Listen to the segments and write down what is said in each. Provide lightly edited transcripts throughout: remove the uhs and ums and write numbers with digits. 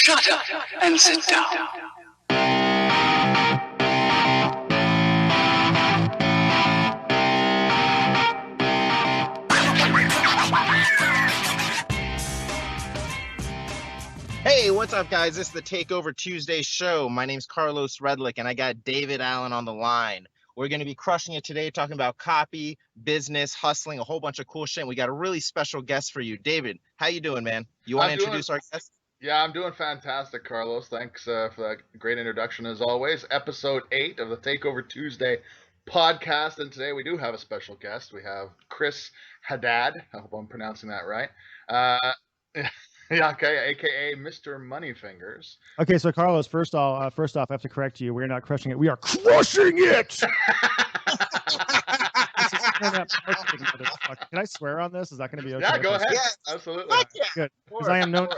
Shut up and sit down. Hey, what's up, guys? This is the Takeover Tuesday show. My name's Carlos Redlick, and I got David Allen on the line. We're going to be crushing it today, talking about copy, business, hustling, a whole bunch of cool shit. And we got a really special guest for you. David, how you doing, man? You want to introduce our guest? Yeah, I'm doing fantastic, Carlos. Thanks for that great introduction, as always. Episode 8 of the Takeover Tuesday podcast. And today we do have a special guest. We have Chris Haddad. I hope I'm pronouncing that right. Yeah, okay, aka Mr. Moneyfingers. Okay, so Carlos, first off, I have to correct you. We're not crushing it. We are crushing it. Can I swear on this? Is that going to be okay? Yeah, go ahead. Yes. Absolutely. Yeah. Good. Because I am known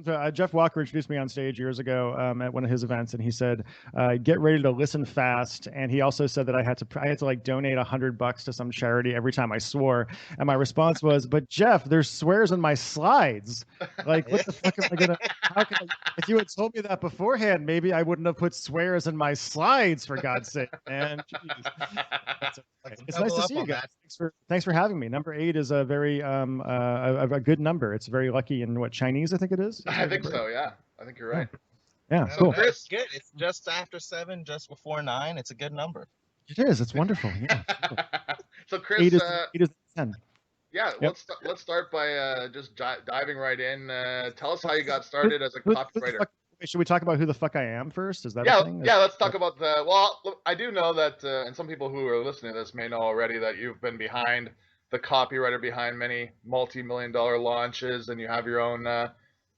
for Jeff Walker introduced me on stage years ago at one of his events, and he said, "Get ready to listen fast." And he also said that I had to like donate $100 to some charity every time I swore. And my response was, "But Jeff, there's swears in my slides. Like, what the fuck am I gonna? If you had told me that beforehand, maybe I wouldn't have put swears in my slides. For God's sake, man." That's okay. It's nice to see you guys. Thanks for having me. Number 8 is a very a good number. It's very lucky in what, Chinese, I think it is. I think so. Yeah, I think you're right. Yeah, cool. It's good. It's just after 7, just before 9. It's a good number. It is. It's wonderful. Yeah. So Chris, 8 is 10. Yeah, yep. Let's start by just diving right in. Tell us how you got started as a copywriter. Should we talk about who the fuck I am first? Is that a thing? Yeah, let's talk about the. Well, look, I do know that, and some people who are listening to this may know already that you've been behind the copywriter behind many multi-million-dollar launches, and you have your own.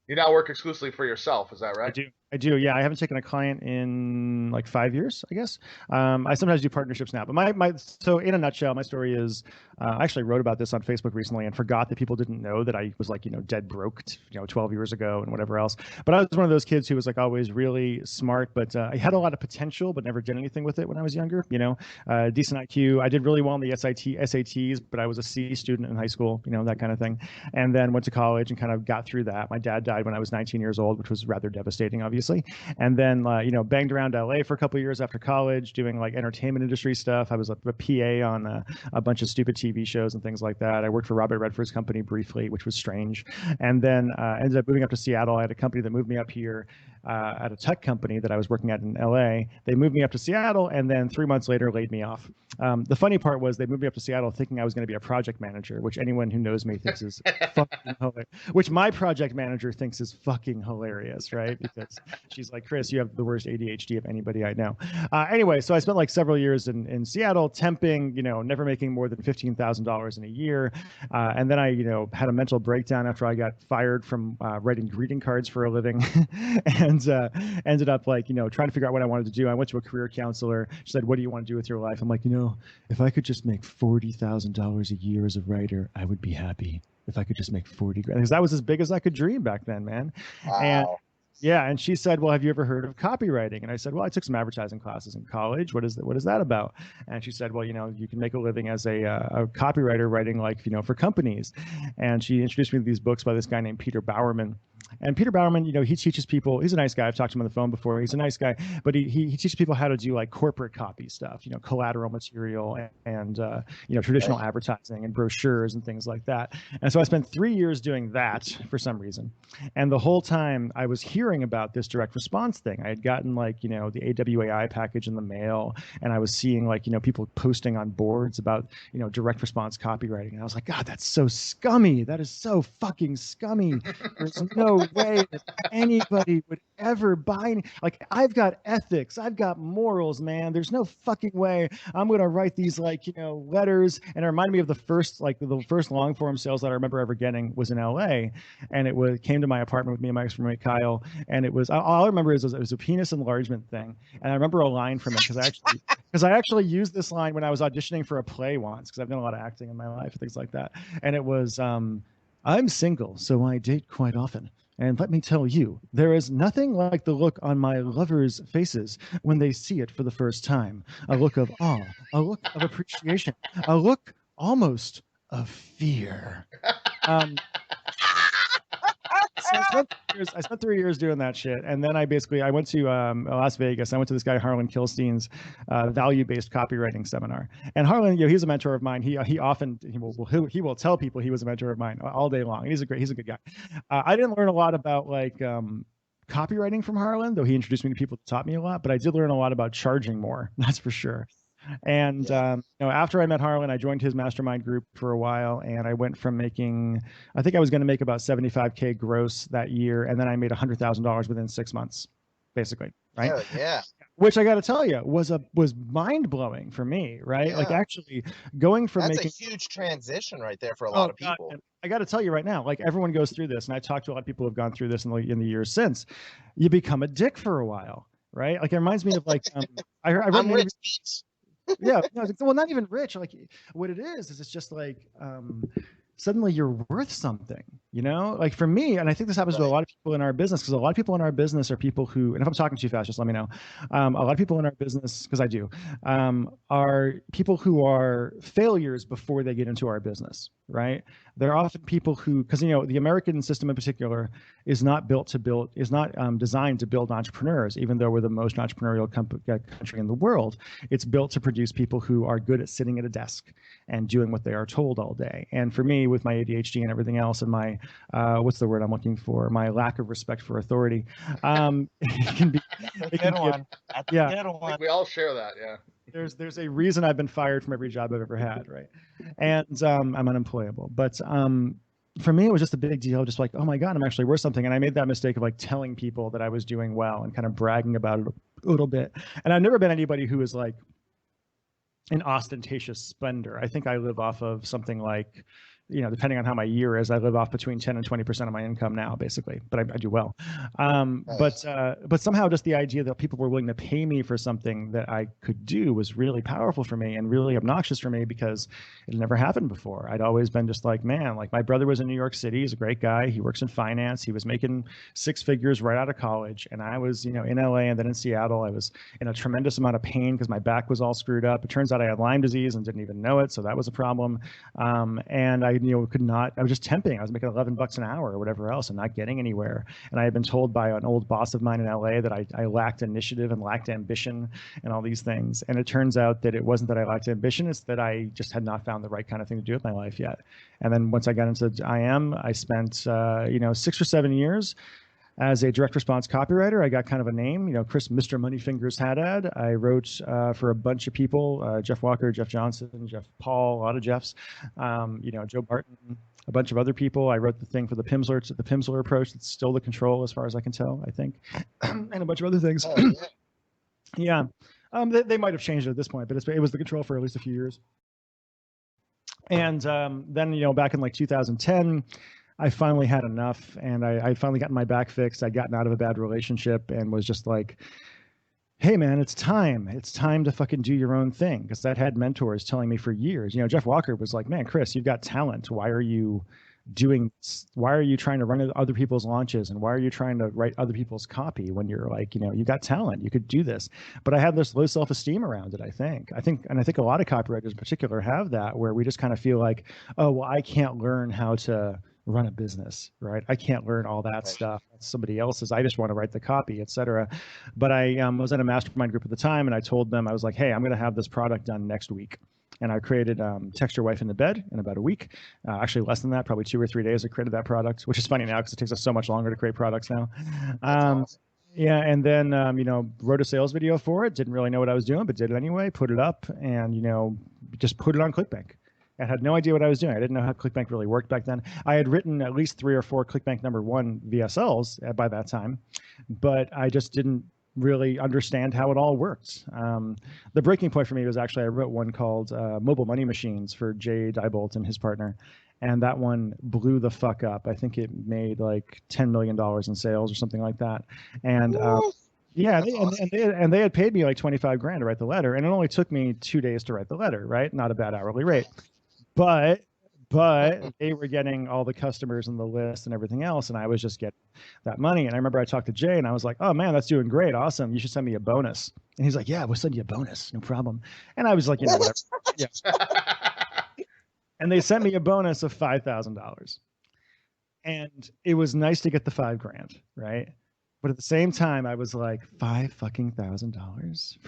You now work exclusively for yourself. Is that right? I do. Yeah, I haven't taken a client in like 5 years, I guess. I sometimes do partnerships now, but so in a nutshell, my story is I actually wrote about this on Facebook recently and forgot that people didn't know that I was like, dead broke, 12 years ago and whatever else. But I was one of those kids who was like always really smart, but I had a lot of potential, but never did anything with it when I was younger. Decent IQ. I did really well in the SATs, but I was a C student in high school, that kind of thing. And then went to college and kind of got through that. My dad died when I was 19 years old, which was rather devastating, obviously. And then, banged around LA for a couple of years after college, doing like entertainment industry stuff. I was a PA on a bunch of stupid TV shows and things like that. I worked for Robert Redford's company briefly, which was strange. And then ended up moving up to Seattle. I had a company that moved me up here at a tech company that I was working at in LA. They moved me up to Seattle, and then 3 months later laid me off. The funny part was they moved me up to Seattle thinking I was going to be a project manager, which anyone who knows me thinks is fucking hilarious. Which my project manager thinks is fucking hilarious, right? Because she's like, "Chris, you have the worst ADHD of anybody I know." Anyway, so I spent like several years in Seattle temping, never making more than $15,000 in a year. And then I, had a mental breakdown after I got fired from writing greeting cards for a living and ended up like, trying to figure out what I wanted to do. I went to a career counselor. She said, "What do you want to do with your life?" I'm like, if I could just make $40,000 a year as a writer, I would be happy. If I could just make 40 grand, because that was as big as I could dream back then, man. Wow. And she said, "Well, have you ever heard of copywriting?" And I said, "Well, I took some advertising classes in college. What is that about?" And she said, "Well, you can make a living as a copywriter writing for companies." And she introduced me to these books by this guy named Peter Bowerman. And Peter Bowerman, he teaches people. He's a nice guy. I've talked to him on the phone before. He's a nice guy, but he teaches people how to do like corporate copy stuff, collateral material and traditional advertising and brochures and things like that. And so I spent 3 years doing that for some reason. And the whole time I was hearing about this direct response thing. I had gotten like, the AWAI package in the mail, and I was seeing like, people posting on boards about, direct response copywriting. And I was like, God, that's so scummy. That is so fucking scummy. There's no way that anybody would ever buy any. Like, I've got ethics, I've got morals, man. There's no fucking way I'm gonna write these letters. And it reminded me of the first long form sales that I remember ever getting was in LA, and it came to my apartment with me and my ex-roommate Kyle, and it was, all I remember is it was a penis enlargement thing, and I remember a line from it because I actually used this line when I was auditioning for a play once, because I've done a lot of acting in my life and things like that, and it was, "I'm single, so I date quite often. And let me tell you, there is nothing like the look on my lovers' faces when they see it for the first time. A look of awe, a look of appreciation, a look almost of fear." I spent 3 years doing that shit, and then I went to Las Vegas. I went to this guy Harlan Kilstein's value-based copywriting seminar. And Harlan, he's a mentor of mine. He will tell people he was a mentor of mine all day long. He's a good guy. I didn't learn a lot about copywriting from Harlan, though he introduced me to people that taught me a lot. But I did learn a lot about charging more. That's for sure. And after I met Harlan, I joined his mastermind group for a while, and I went from making, I think I was going to make about 75K gross that year, and then I made $100,000 within 6 months, basically, right? Hell yeah. Which I got to tell you was mind blowing for me, right? Yeah. Like actually going from That's making a huge transition right there for a lot of people. God, I got to tell you right now, like everyone goes through this, and I talked to a lot of people who've gone through this in the years since. You become a dick for a while, right? Like it reminds me of like I read I'm rich. Yeah, no, well, not even rich. Like what it is it's just like suddenly you're worth something, like for me, and I think this happens to a lot of people in our business, because a lot of people in our business are people who, and if I'm talking too fast, just let me know. A lot of people in our business, because I do, are people who are failures before they get into our business, right? They're often people who, because the American system in particular is not designed to build entrepreneurs, even though we're the most entrepreneurial country in the world. It's built to produce people who are good at sitting at a desk and doing what they are told all day. And for me, with my ADHD and everything else, and my what's the word I'm looking for? My lack of respect for authority, it can be. We all share that, yeah. There's a reason I've been fired from every job I've ever had, right? And I'm unemployable. But for me, it was just a big deal, just like, oh my God, I'm actually worth something. And I made that mistake of like telling people that I was doing well and kind of bragging about it a little bit. And I've never been anybody who is like an ostentatious spender. I think I live off of something like, depending on how my year is, I live off between 10 and 20% of my income now, basically, but I do well. But somehow just the idea that people were willing to pay me for something that I could do was really powerful for me and really obnoxious for me, because it had never happened before. I'd always been just like, man, like my brother was in New York City. He's a great guy. He works in finance. He was making 6 figures right out of college. And I was, in LA and then in Seattle. I was in a tremendous amount of pain because my back was all screwed up. It turns out I had Lyme disease and didn't even know it. So that was a problem. And I I was just temping. I was making $11 an hour or whatever else and not getting anywhere. And I had been told by an old boss of mine in LA that I lacked initiative and lacked ambition and all these things. And it turns out that it wasn't that I lacked ambition. It's that I just had not found the right kind of thing to do with my life yet. And then once I got into IM, I spent, 6 or 7 years as a direct response copywriter. I got kind of a name, Chris Mr. Moneyfingers Haddad. I wrote for a bunch of people, Jeff Walker, Jeff Johnson, Jeff Paul, a lot of Jeffs, Joe Barton, a bunch of other people. I wrote the thing for the Pimsleur approach. It's still the control as far as I can tell, I think, and a bunch of other things. Oh, yeah. They might have changed it at this point, but it was the control for at least a few years. And then, back in like 2010, I finally had enough, and I finally gotten my back fixed. I'd gotten out of a bad relationship and was just like, hey man, it's time to fucking do your own thing. Because I'd had mentors telling me for years, Jeff Walker was like, man, Chris, you've got talent. Why are you trying to run other people's launches, and why are you trying to write other people's copy when you're like, you got talent, you could do this. But I had this low self-esteem around it. I think a lot of copywriters in particular have that, where we just kind of feel like, oh, well, I can't learn how to run a business, right? I can't learn all that stuff. That's somebody else's. I just want to write the copy, etc. But I was in a mastermind group at the time, and I told them, I was like, hey, I'm going to have this product done next week. And I created Text Your Wife in the Bed in about a week. Actually less than that, probably 2 or 3 days I created that product, which is funny now because it takes us so much longer to create products now. Awesome. Yeah, and then, wrote a sales video for it. Didn't really know what I was doing, but did it anyway, put it up, and, just put it on ClickBank. I had no idea what I was doing. I didn't know how ClickBank really worked back then. I had written at least 3 or 4 ClickBank #1 VSLs by that time, but I just didn't really understand how it all worked. The breaking point for me was actually I wrote one called Mobile Money Machines for Jay Diebold and his partner, and that one blew the fuck up. I think it made like $10 million in sales or something like that. And yeah, and they had paid me like 25 grand to write the letter, and it only took me 2 days to write the letter, right? Not a bad hourly rate. But they were getting all the customers and the list and everything else, and I was just getting that money. And I remember I talked to Jay, and I was like, oh man, that's doing great, awesome. You should send me a bonus. And he's like, yeah, we'll send you a bonus, no problem. And I was like, whatever. Yeah. And they sent me a bonus of $5,000. And it was nice to get the $5,000, right? But at the same time, I was like, $5,000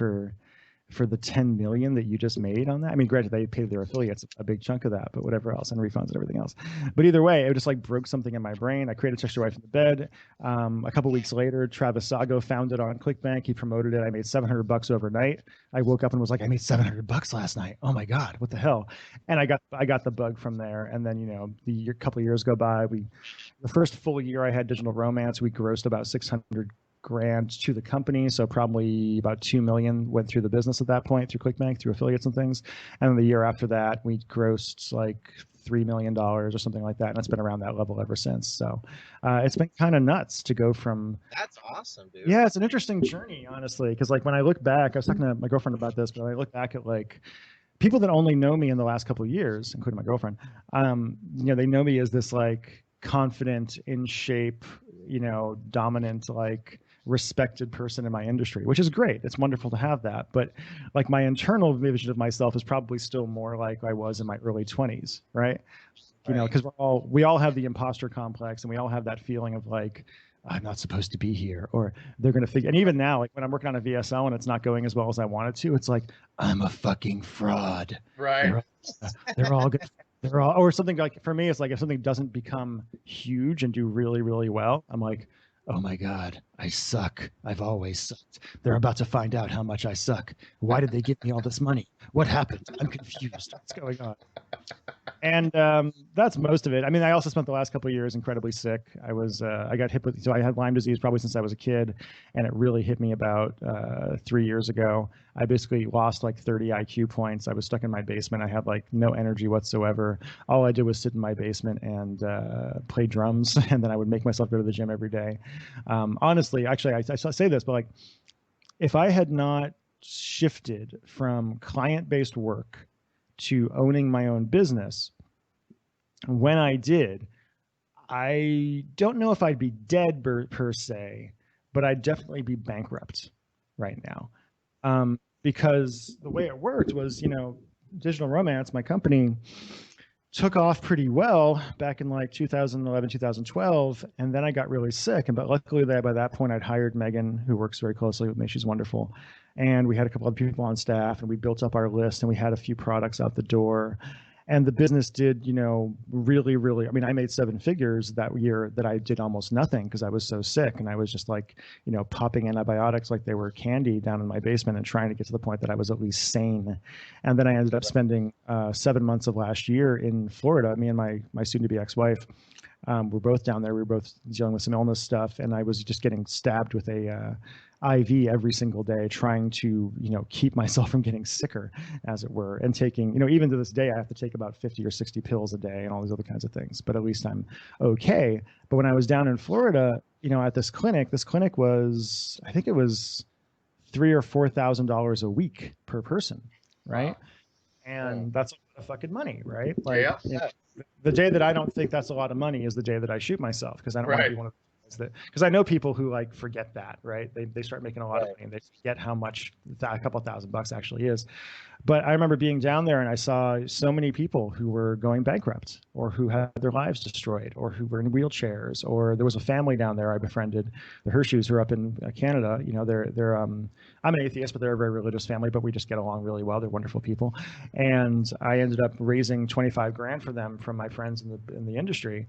for the 10 million that you just made on that. I mean, granted, they paid their affiliates a big chunk of that, but whatever else, and refunds and everything else. But either way, it just like broke something in my brain. I created Text Your Wife in the Bed. A couple weeks later, Travis Sago found it on ClickBank. He promoted it. I made $700 overnight. I woke up and was like, I made $700 last night. Oh my God, what the hell? And I got the bug from there. And then, the couple of years go by. The first full year I had Digital Romance, we grossed about 600 grand to the company, so probably about 2 million went through the business at that point, through ClickBank, through affiliates and things. And then the year after that, we grossed like $3 million or something like that, and it's been around that level ever since. So it's been kind of nuts to go from. That's awesome, dude. Yeah, it's an interesting journey, honestly, because like when I look back, I was talking to my girlfriend about this, but when I look back at like people that only know me in the last couple of years, including my girlfriend, they know me as this like confident, in shape, dominant, like respected person in my industry, which is great. It's wonderful to have that. But like my internal vision of myself is probably still more like I was in my early 20s, right? Because we all have the imposter complex, and we all have that feeling of like, I'm not supposed to be here, or they're going to figure. And even now, like when I'm working on a VSL and it's not going as well as I want it to, it's like, I'm a fucking fraud. Right. They're all good. They're all, or something like, for me, it's like if something doesn't become huge and do really, really well, I'm like, oh my God, I suck. I've always sucked. They're about to find out how much I suck. Why did they give me all this money? What happened? I'm confused. What's going on? And that's most of it. I mean, I also spent the last couple of years incredibly sick. I got hit with, so I had Lyme disease probably since I was a kid, and it really hit me about 3 years ago. I basically lost like 30 IQ points. I was stuck in my basement. I had like no energy whatsoever. All I did was sit in my basement and play drums, and then I would make myself go to the gym every day. Honestly, actually, I say this, but like, if I had not shifted from client-based work to owning my own business, when I did, I don't know if I'd be dead per se, but I'd definitely be bankrupt right now. Because the way it worked was, Digital Romance, my company, took off pretty well back in like 2011, 2012. And then I got really sick. But luckily by that point, I'd hired Megan, who works very closely with me. She's wonderful. And we had a couple of people on staff, and we built up our list, and we had a few products out the door. And the business did, really, really, I mean, I made 7 figures that year that I did almost nothing because I was so sick. And I was just like, popping antibiotics like they were candy down in my basement and trying to get to the point that I was at least sane. And then I ended up spending 7 months of last year in Florida. Me and my soon-to-be ex-wife, we're both down there. We were both dealing with some illness stuff. And I was just getting stabbed with a IV every single day, trying to, keep myself from getting sicker, as it were, and taking, even to this day, I have to take about 50 or 60 pills a day and all these other kinds of things, but at least I'm okay. But when I was down in Florida, at this clinic was, I think it was $3,000 or $4,000 a week per person. Right. Wow. And that's a lot of fucking money, right? Like, the day that I don't think that's a lot of money is the day that I shoot myself, because I don't want to be one of because I know people who like forget that, right? They start making a lot of money and they forget how much a couple $1,000 actually is. But I remember being down there and I saw so many people who were going bankrupt, or who had their lives destroyed, or who were in wheelchairs, or there was a family down there I befriended, the Hershews, who are up in Canada. They're I'm an atheist, but they're a very religious family, but we just get along really well. They're wonderful people. And I ended up raising 25 grand for them from my friends in the industry.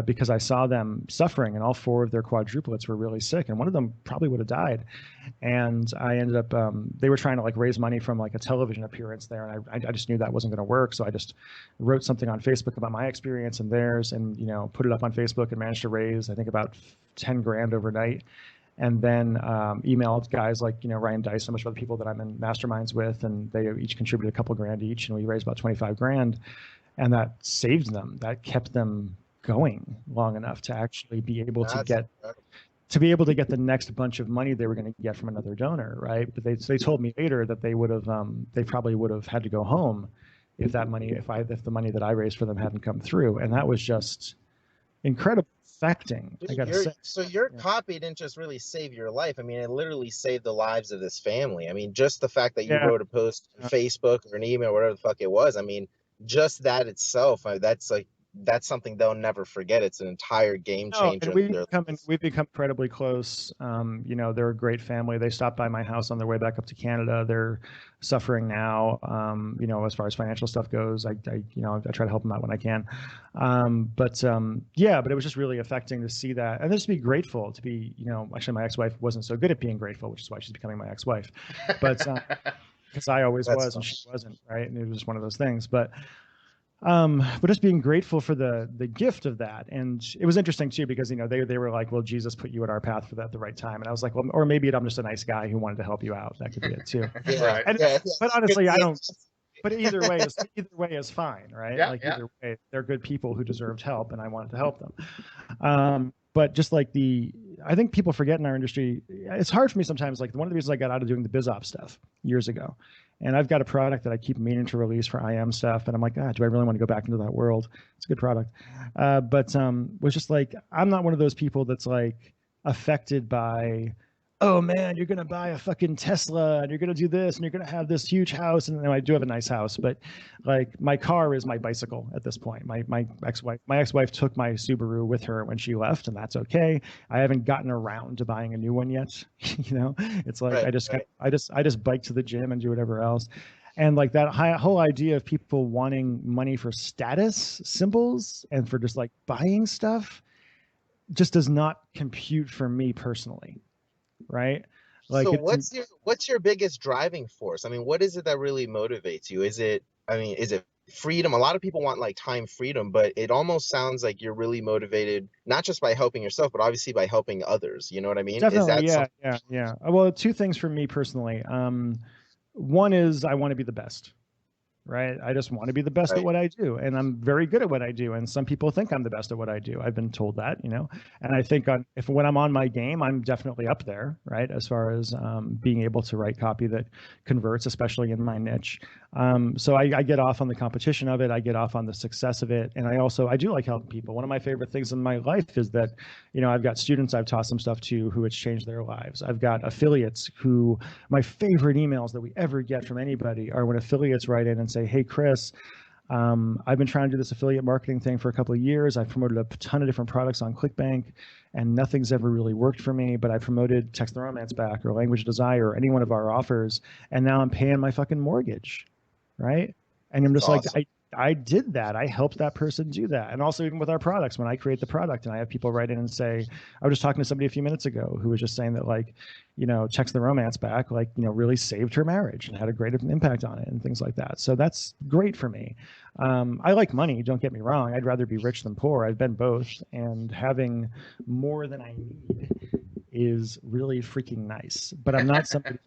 Because I saw them suffering, and all 4 of their quadruplets were really sick, and one of them probably would have died. And I ended up, they were trying to like raise money from like a television appearance there, and I just knew that wasn't going to work. So I just wrote something on Facebook about my experience and theirs, and put it up on Facebook, and managed to raise, I think, about 10 grand overnight. And then emailed guys like Ryan Dice, so much other people that I'm in masterminds with, and they each contributed a couple grand each, and we raised about 25 grand, and that saved them. That kept them going long enough to actually be able to get the next bunch of money they were going to get from another donor, right? But they told me later that they probably would have had to go home if the money that I raised for them hadn't come through. And that was just incredibly affecting. Dude, I gotta say. So your copy didn't just really save your life. I mean, it literally saved the lives of this family. I mean, just the fact that you wrote a post on Facebook or an email, whatever the fuck it was. I mean, just that itself, that's like that's something they'll never forget. It's an entire game No, changer and in their life. we've become incredibly close. You know, they're a great family. They stopped by my house on their way back up to Canada. They're suffering now. You know, as far as financial stuff goes, you know, I try to help them out when I can. Yeah, but it was just really affecting to see that, and just be grateful to be. You know, actually, my ex-wife wasn't so good at being grateful, which is why she's becoming my ex-wife. But because I always That's was and fun. she wasn't, right? And it was just one of those things. But just being grateful for the gift of that. And it was interesting too, because, you know, they were like, well, Jesus put you at our path for that at the right time. And I was like, well, or maybe I'm just a nice guy who wanted to help you out. That could be it too. Yeah, Right. And, yeah, but honestly, I don't, but either way is fine, right? Yeah, Like yeah. either way, they're good people who deserved help, and I wanted to help them. But just like I think people forget in our industry, it's hard for me sometimes. Like one of the reasons I got out of doing the biz op stuff years ago, and I've got a product that I keep meaning to release for IM stuff, and I'm like, do I really want to go back into that world? It's a good product, but was just like, I'm not one of those people that's like affected by, oh man, you're gonna buy a fucking Tesla and you're gonna do this and you're gonna have this huge house. And I do have a nice house, but like my car is my bicycle at this point. My ex-wife took my Subaru with her when she left, and that's okay. I haven't gotten around to buying a new one yet. You know, it's like Right, I just bike to the gym and do whatever else. And like that whole idea of people wanting money for status symbols and for just like buying stuff just does not compute for me personally. Right? Like So what's your biggest driving force? I mean, what is it that really motivates you? Is it freedom? A lot of people want like time freedom, but it almost sounds like you're really motivated not just by helping yourself, but obviously by helping others. You know what I mean? Is definitely, that yeah, something? yeah. Well, two things for me personally. One is I want to be the best, right? I just want to be the best at Right. what I do, and I'm very good at what I do. And some people think I'm the best at what I do. I've been told that, you know. And I think if when I'm on my game, I'm definitely up there, right? As far as being able to write copy that converts, especially in my niche. So I get off on the competition of it. I get off on the success of it, and I do like helping people. One of my favorite things in my life is that, you know, I've got students I've taught some stuff to who it's changed their lives. I've got affiliates who my favorite emails that we ever get from anybody are when affiliates write in and say, hey, Chris, I've been trying to do this affiliate marketing thing for a couple of years. I've promoted a ton of different products on ClickBank, and nothing's ever really worked for me. But I promoted Text the Romance Back or Language Desire or any one of our offers, and now I'm paying my fucking mortgage, right? And I'm That's just like, awesome. I did that. I helped that person do that. And also even with our products, when I create the product and I have people write in and say, I was just talking to somebody a few minutes ago who was just saying that, like, you know, Text the Romance Back, like, you know, really saved her marriage and had a great impact on it and things like that. So that's great for me. I like money, don't get me wrong. I'd rather be rich than poor. I've been both. And having more than I need is really freaking nice. But I'm not somebody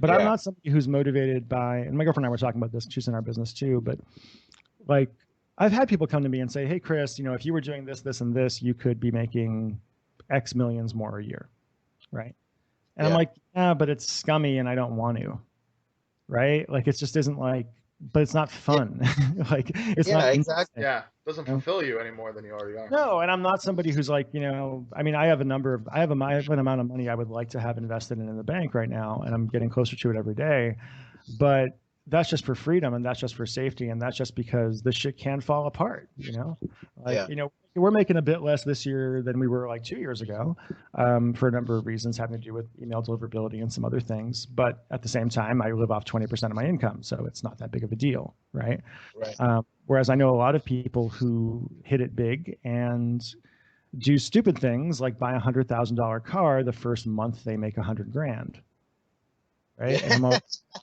I'm Yeah. not somebody who's motivated by, and my girlfriend and I were talking about this, she's in our business too, but like I've had people come to me and say, hey, Chris, you know, if you were doing this, this, and this, you could be making X millions more a year. Right. And I'm Yeah. like, yeah, but it's scummy and I don't want to. Right. Like it just isn't like, but it's not Yeah. fun. Like it's Yeah, not exactly. interesting. Yeah, doesn't You know? fulfill you any more than you already are. No, and I'm not somebody who's like, you know, I mean, I have an amount of money I would like to have invested in the bank right now, and I'm getting closer to it every day. But that's just for freedom, and that's just for safety, and that's just because this shit can fall apart, you know? Like, Yeah. you know, we're making a bit less this year than we were like 2 years ago, for a number of reasons having to do with email deliverability and some other things. But at the same time, I live off 20% of my income, so it's not that big of a deal, right? Right. Whereas I know a lot of people who hit it big and do stupid things like buy $100,000 car the first month they make 100 grand, right? And Yeah.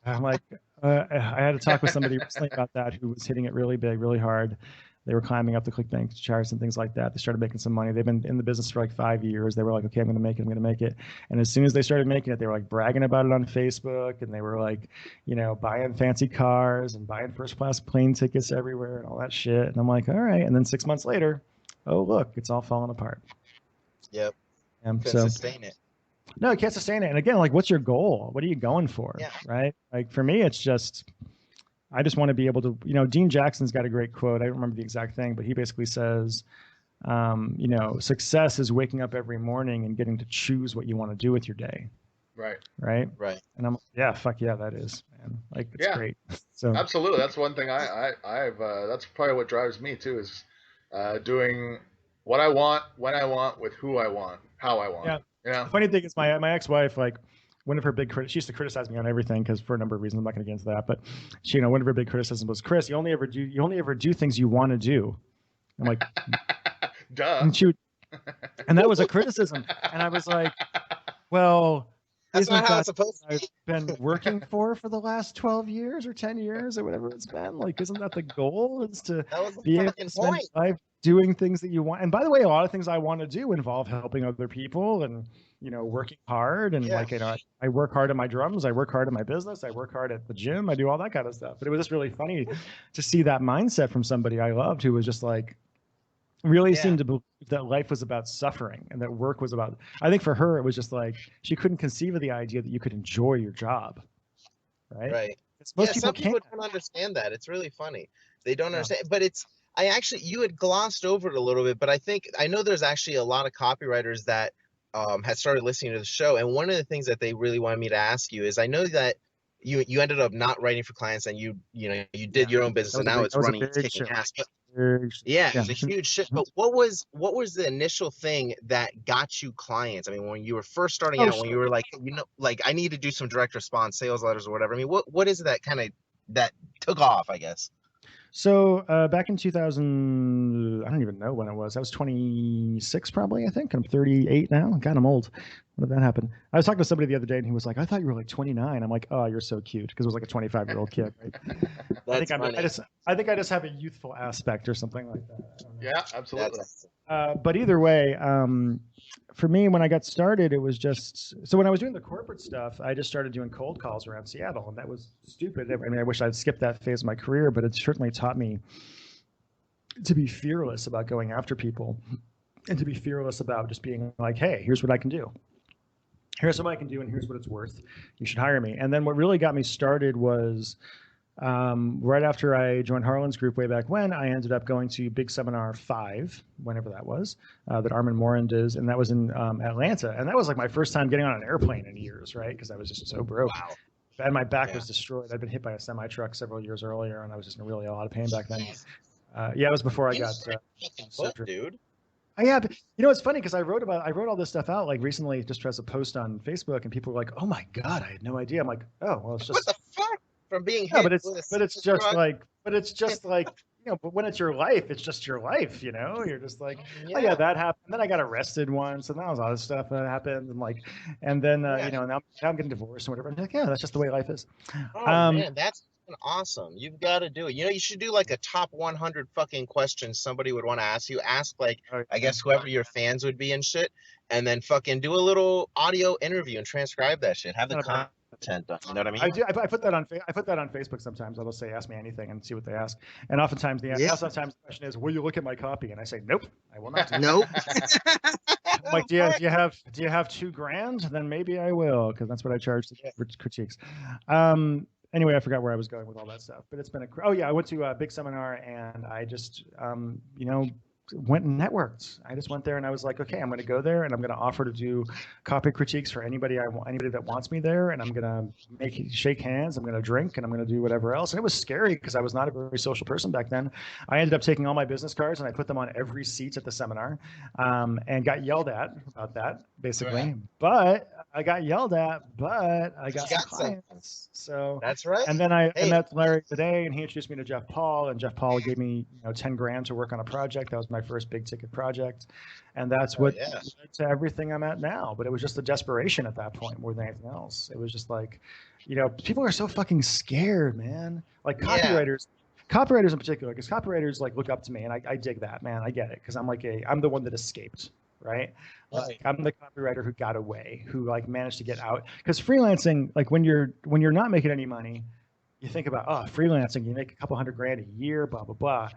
I'm like, I had to talk with somebody recently about that who was hitting it really big, really hard. They were climbing up the ClickBank charts and things like that. They started making some money. They've been in the business for like 5 years. They were like, okay, I'm going to make it. I'm going to make it. And as soon as they started making it, they were like bragging about it on Facebook, and they were like, you know, buying fancy cars and buying first class plane tickets everywhere and all that shit. And I'm like, all right. And then 6 months later, oh, look, it's all falling apart. Yep. Couldn't So sustain it. no, you can't sustain it. And again, like, what's your goal? What are you going for? Yeah. Right. Like for me, it's just, I just want to be able to, you know, Dean Jackson's got a great quote. I don't remember the exact thing, but he basically says, you know, success is waking up every morning and getting to choose what you want to do with your day. Right. Right. Right. And I'm, yeah, fuck yeah, that is, man. Like, it's Yeah, great. So, absolutely. That's one thing I've that's probably what drives me too, is doing what I want, when I want, with who I want, how I want. Yeah. Yeah. The funny thing is, my ex-wife, like, one of her big critics, she used to criticize me on everything because for a number of reasons, I'm not going to get into that. But she, one of her big criticisms was, Chris, you only ever do things you want to do. I'm like, Duh. and she would, and that was a criticism. And I was like, well, That's isn't not how that it's supposed to what I've been working for the last 12 years or 10 years or whatever it's been? Like, isn't that the goal? Is to That was the be able fucking to spend point. life doing things that you want. And by the way, a lot of things I want to do involve helping other people and, working hard. And Yeah. I work hard at my drums. I work hard at my business. I work hard at the gym. I do all that kind of stuff. But it was just really funny to see that mindset from somebody I loved who was just like, really seemed to believe that life was about suffering and that work was about, I think for her, it was just like, she couldn't conceive of the idea that you could enjoy your job. Right. Right. Most Some people can't. don't understand that. It's really funny. They don't understand, but you had glossed over it a little bit, but I know there's actually a lot of copywriters that had started listening to the show. And one of the things that they really wanted me to ask you is, I know that you ended up not writing for clients and you did your own business and now it's running, it's kicking ass. But yeah, it's a huge shift. But what was the initial thing that got you clients? I mean, when you were first starting out, when you were like, I need to do some direct response sales letters or whatever. I mean, what is it that that took off, I guess? So back in 2000, I don't even know when it was. I was 26 probably, I think. I'm 38 now. God, I'm old. When did that happen? I was talking to somebody the other day and he was like, I thought you were like 29. I'm like, oh, you're so cute. Because it was like a 25-year-old kid, right? I think I just have a youthful aspect or something like that. Yeah, absolutely. But either way, for me, when I got started, it was just, so when I was doing the corporate stuff, I just started doing cold calls around Seattle, and that was stupid. I mean, I wish I'd skipped that phase of my career, but it certainly taught me to be fearless about going after people and to be fearless about just being like, hey, here's what I can do. Here's what I can do, and here's what it's worth. You should hire me. And then what really got me started was right after I joined Harlan's group way back when, I ended up going to Big Seminar 5, whenever that was, that Armin Morin does, and that was in Atlanta. And that was like my first time getting on an airplane in years, right? Because I was just so broke. Wow. And my back was destroyed. I'd been hit by a semi-truck several years earlier, and I was just in really a lot of pain back then. Yeah, it was before I got surgery. Dude. Yeah, but it's funny because I wrote all this stuff out like recently just as a post on Facebook, and people were like, "Oh my God, I had no idea." I'm like, "Oh, well, it's just what the fuck from being hit." Yeah, but it's just like but when it's your life, it's just your life, You're just like, oh yeah, that happened. And then I got arrested once, and that was other stuff that happened, and then now I'm getting divorced and whatever. I'm like, yeah, that's just the way life is. Oh man, that's awesome. You've got to do it. You should do like a top 100 fucking questions somebody would want to ask you. Ask I guess whoever your fans would be and shit, and then fucking do a little audio interview and transcribe that shit. Have the content done. You know what I mean? I do. I put that on Facebook sometimes. I'll just say, ask me anything and see what they ask. And oftentimes the question is, will you look at my copy? And I say, nope, I will not. Nope. I'm like, do you have $2,000? Then maybe I will, because that's what I charge for critiques. Anyway, I forgot where I was going with all that stuff, but it's been I went to a Big Seminar and I just, went and networked. I just went there and I was like, okay, I'm going to go there and I'm going to offer to do copy critiques for anybody that wants me there. And I'm going to shake hands. I'm going to drink and I'm going to do whatever else. And it was scary because I was not a very social person back then. I ended up taking all my business cards and I put them on every seat at the seminar, and got yelled at about that basically. Right. But I got yelled at, but I got some clients. So that's right. And then I met Larry today and he introduced me to Jeff Paul, and Jeff Paul gave me $10,000 to work on a project. That was my first big ticket project, and that's what led to everything I'm at now. But it was just the desperation at that point more than anything else. It was just like, people are so fucking scared, man. Like copywriters in particular, because copywriters like look up to me, and I dig that, man. I get it, because I'm the one that escaped, right? Like, I'm the copywriter who got away, who like managed to get out. Because freelancing, like when you're not making any money, you think about freelancing, you make a couple $100,000 a year, blah blah blah.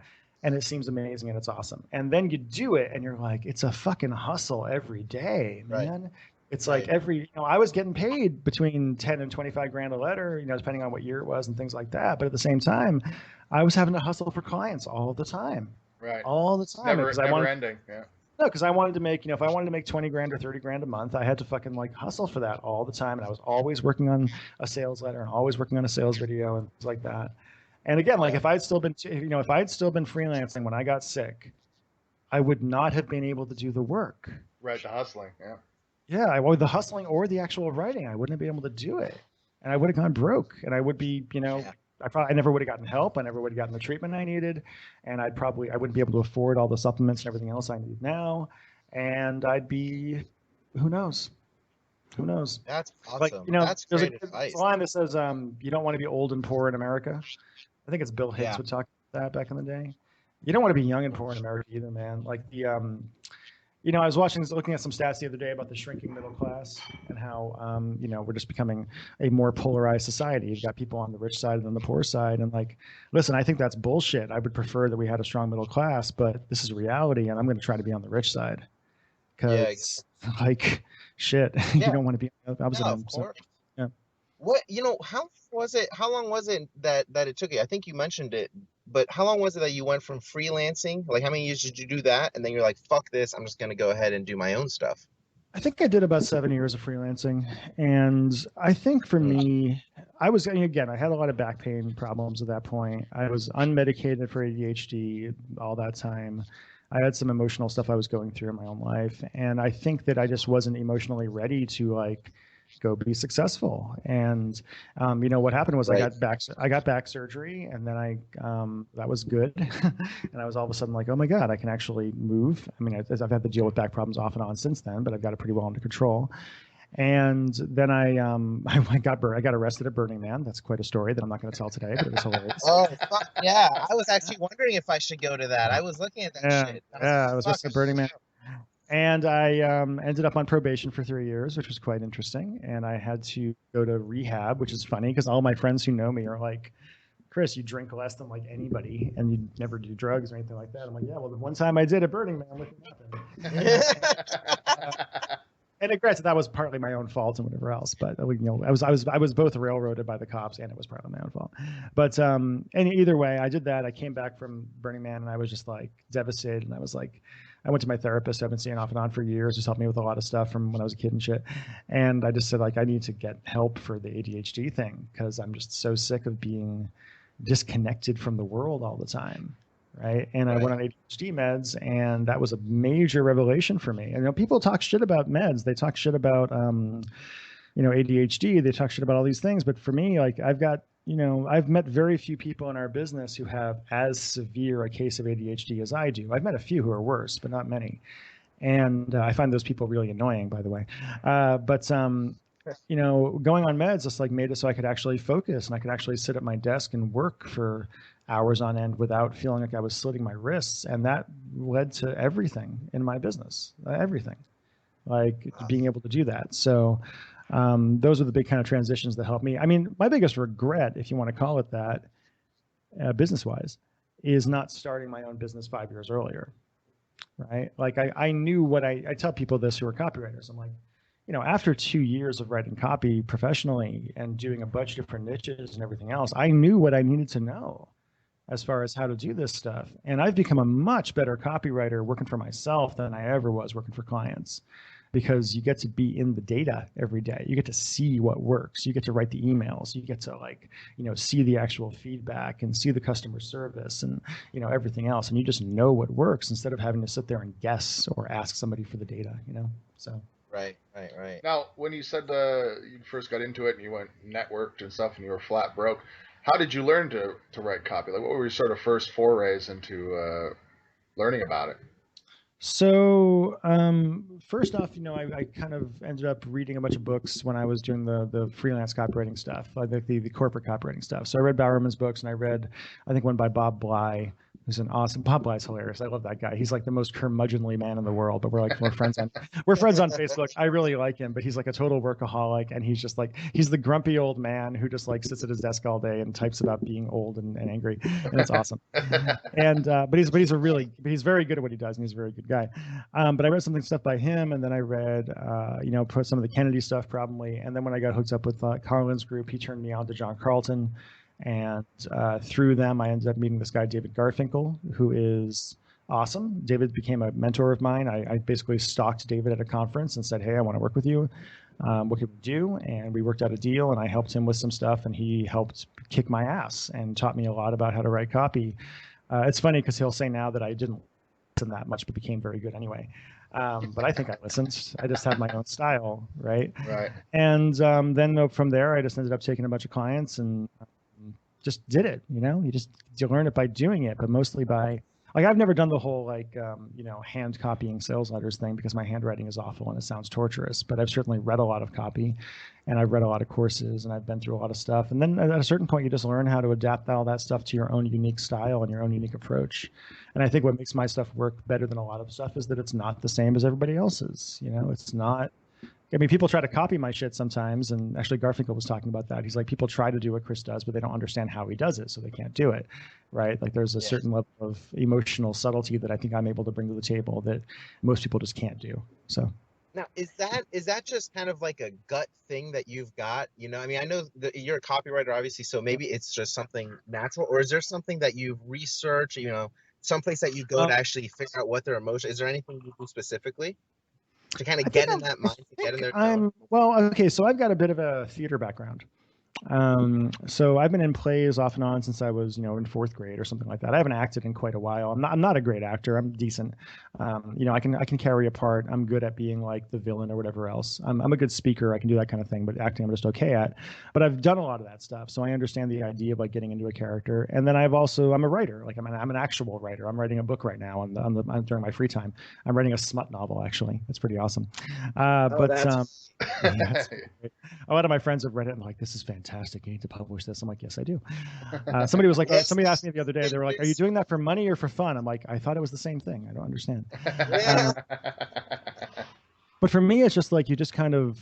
And it seems amazing and it's awesome. And then you do it and you're like, it's a fucking hustle every day, man. Right. It's like I was getting paid between 10 and 25 grand a letter, depending on what year it was and things like that. But at the same time, I was having to hustle for clients all the time. Right. All the time. Never ending. Yeah. No, because I wanted to make, if I wanted to make 20 grand or 30 grand a month, I had to fucking like hustle for that all the time. And I was always working on a sales letter and always working on a sales video and things like that. And again, like if I'd still been freelancing when I got sick, I would not have been able to do the work. Right, the hustling. Yeah. Yeah, the hustling or the actual writing, I wouldn't have been able to do it, and I would have gone broke, and I would be, Yeah. I never would have gotten help. I never would have gotten the treatment I needed, and I wouldn't be able to afford all the supplements and everything else I need now, and I'd be, who knows? Who knows? That's Like, awesome. That's there's great there's advice. a line that says, you don't want to be old and poor in America. I think it's Bill Hicks Yeah. would talk about that back in the day. You don't want to be young and poor in America either, man. Like I was looking at some stats the other day about the shrinking middle class and how, we're just becoming a more polarized society. You've got people on the rich side and on the poor side. And like, listen, I think that's bullshit. I would prefer that we had a strong middle class, but this is reality. And I'm going to try to be on the rich side because like shit, you Yeah. don't want to be on the opposite No, end. of So, course. yeah. What, how long was it that it took you? I think you mentioned it, but how long was it that you went from freelancing? Like, how many years did you do that? And then you're like, fuck this, I'm just going to go ahead and do my own stuff. I think I did about 7 years of freelancing. And I think for me, I had a lot of back pain problems at that point. I was unmedicated for ADHD all that time. I had some emotional stuff I was going through in my own life. And I think that I just wasn't emotionally ready to like go be successful. And what happened was Right. I got back surgery, and then that was good. And I was all of a sudden like, oh my God, I can actually move. I mean, I've had to deal with back problems off and on since then, but I've got it pretty well under control. And then I got arrested at Burning Man. That's quite a story that I'm not going to tell today, but it was hilarious. Oh, fuck yeah. I was actually wondering if I should go to that. I was looking at that shit. I was arrested at Burning Man. And I ended up on probation for 3 years, which was quite interesting. And I had to go to rehab, which is funny because all my friends who know me are like, Chris, you drink less than like anybody and you never do drugs or anything like that. I'm like, yeah, well, the one time I did at Burning Man, look what happened. And granted, that was partly my own fault and whatever else. But I was both railroaded by the cops, and it was partly my own fault. But and either way, I did that. I came back from Burning Man, and I was just like devastated. And I was like, I went to my therapist. I've been seeing off and on for years. Who's helped me with a lot of stuff from when I was a kid and shit. And I just said like, I need to get help for the ADHD thing because I'm just so sick of being disconnected from the world all the time. Right. And I went on ADHD meds, and that was a major revelation for me. And people talk shit about meds. They talk shit about, ADHD. They talk shit about all these things. But for me, like I've met very few people in our business who have as severe a case of ADHD as I do. I've met a few who are worse, but not many. And I find those people really annoying, by the way. But going on meds just like made it so I could actually focus and I could actually sit at my desk and work for hours on end without feeling like I was slitting my wrists. And that led to everything in my business, everything, like being able to do that. So those are the big kind of transitions that helped me. I mean, my biggest regret, if you want to call it that, business-wise, is not starting my own business 5 years earlier, right? Like I knew what I tell people this who are copywriters. I'm like, after 2 years of writing copy professionally and doing a bunch of different niches and everything else, I knew what I needed to know as far as how to do this stuff. And I've become a much better copywriter working for myself than I ever was working for clients, because you get to be in the data every day. You get to see what works. You get to write the emails. You get to see the actual feedback and see the customer service and, everything else. And you just know what works instead of having to sit there and guess or ask somebody for the data, so. Right. Now, when you said you first got into it and you went networked and stuff and you were flat broke, how did you learn to write copy? Like, what were your sort of first forays into learning about it? So first off, I kind of ended up reading a bunch of books when I was doing the freelance copywriting stuff, like the corporate copywriting stuff. So I read Bowerman's books, and I read, I think, one by Bob Bly, who's an awesome. Bob Bly's hilarious. I love that guy. He's like the most curmudgeonly man in the world, but we're friends on Facebook. I really like him, but he's like a total workaholic, and he's just like, he's the grumpy old man who just like sits at his desk all day and types about being old and angry, and it's awesome. And but he's very good at what he does, and he's a very good guy. But I read stuff by him, and then I read some of the Kennedy stuff probably, and then when I got hooked up with Carlin's group, he turned me on to John Carlton. And through them, I ended up meeting this guy, David Garfinkel, who is awesome. David became a mentor of mine. I basically stalked David at a conference and said, hey, I want to work with you. What could we do? And we worked out a deal, and I helped him with some stuff, and he helped kick my ass and taught me a lot about how to write copy. It's funny because he'll say now that I didn't listen that much, but became very good anyway. But I think I listened. I just had my own style, right? Right. And then from there, I just ended up taking a bunch of clients and just did it. You learn it by doing it, but mostly by I've never done the whole hand copying sales letters thing because my handwriting is awful and it sounds torturous. But I've certainly read a lot of copy, and I've read a lot of courses, and I've been through a lot of stuff. And then at a certain point, you just learn how to adapt all that stuff to your own unique style and your own unique approach. And I think what makes my stuff work better than a lot of stuff is that it's not the same as everybody else's. It's not. I mean, people try to copy my shit sometimes, and actually Garfinkel was talking about that. He's like, people try to do what Chris does, but they don't understand how he does it, so they can't do it, right? Like there's a certain level of emotional subtlety that I think I'm able to bring to the table that most people just can't do. So now, is that just kind of like a gut thing that you've got? I mean, I know that you're a copywriter, obviously, so maybe it's just something natural, or is there something that you've researched, someplace that you go to actually figure out what their emotion is? There anything you do specifically to kind of get in that mind, to get in their zone? Okay, so I've got a bit of a theater background. So I've been in plays off and on since I was, in fourth grade or something like that. I haven't acted in quite a while. I'm not a great actor. I'm decent. I can carry a part. I'm good at being like the villain or whatever else. I'm a good speaker. I can do that kind of thing, but acting I'm just okay at. But I've done a lot of that stuff, so I understand the idea of like getting into a character. And then I'm a writer. Like I'm an actual writer. I'm writing a book right now during my free time. I'm writing a smut novel actually. It's pretty awesome. Yeah, a lot of my friends have read it and like, this is fantastic. You need to publish this. I'm like, yes, I do. Somebody was like, somebody asked me the other day, they were like, are you doing that for money or for fun? I'm like, I thought it was the same thing. I don't understand. But for me, it's just like, you just kind of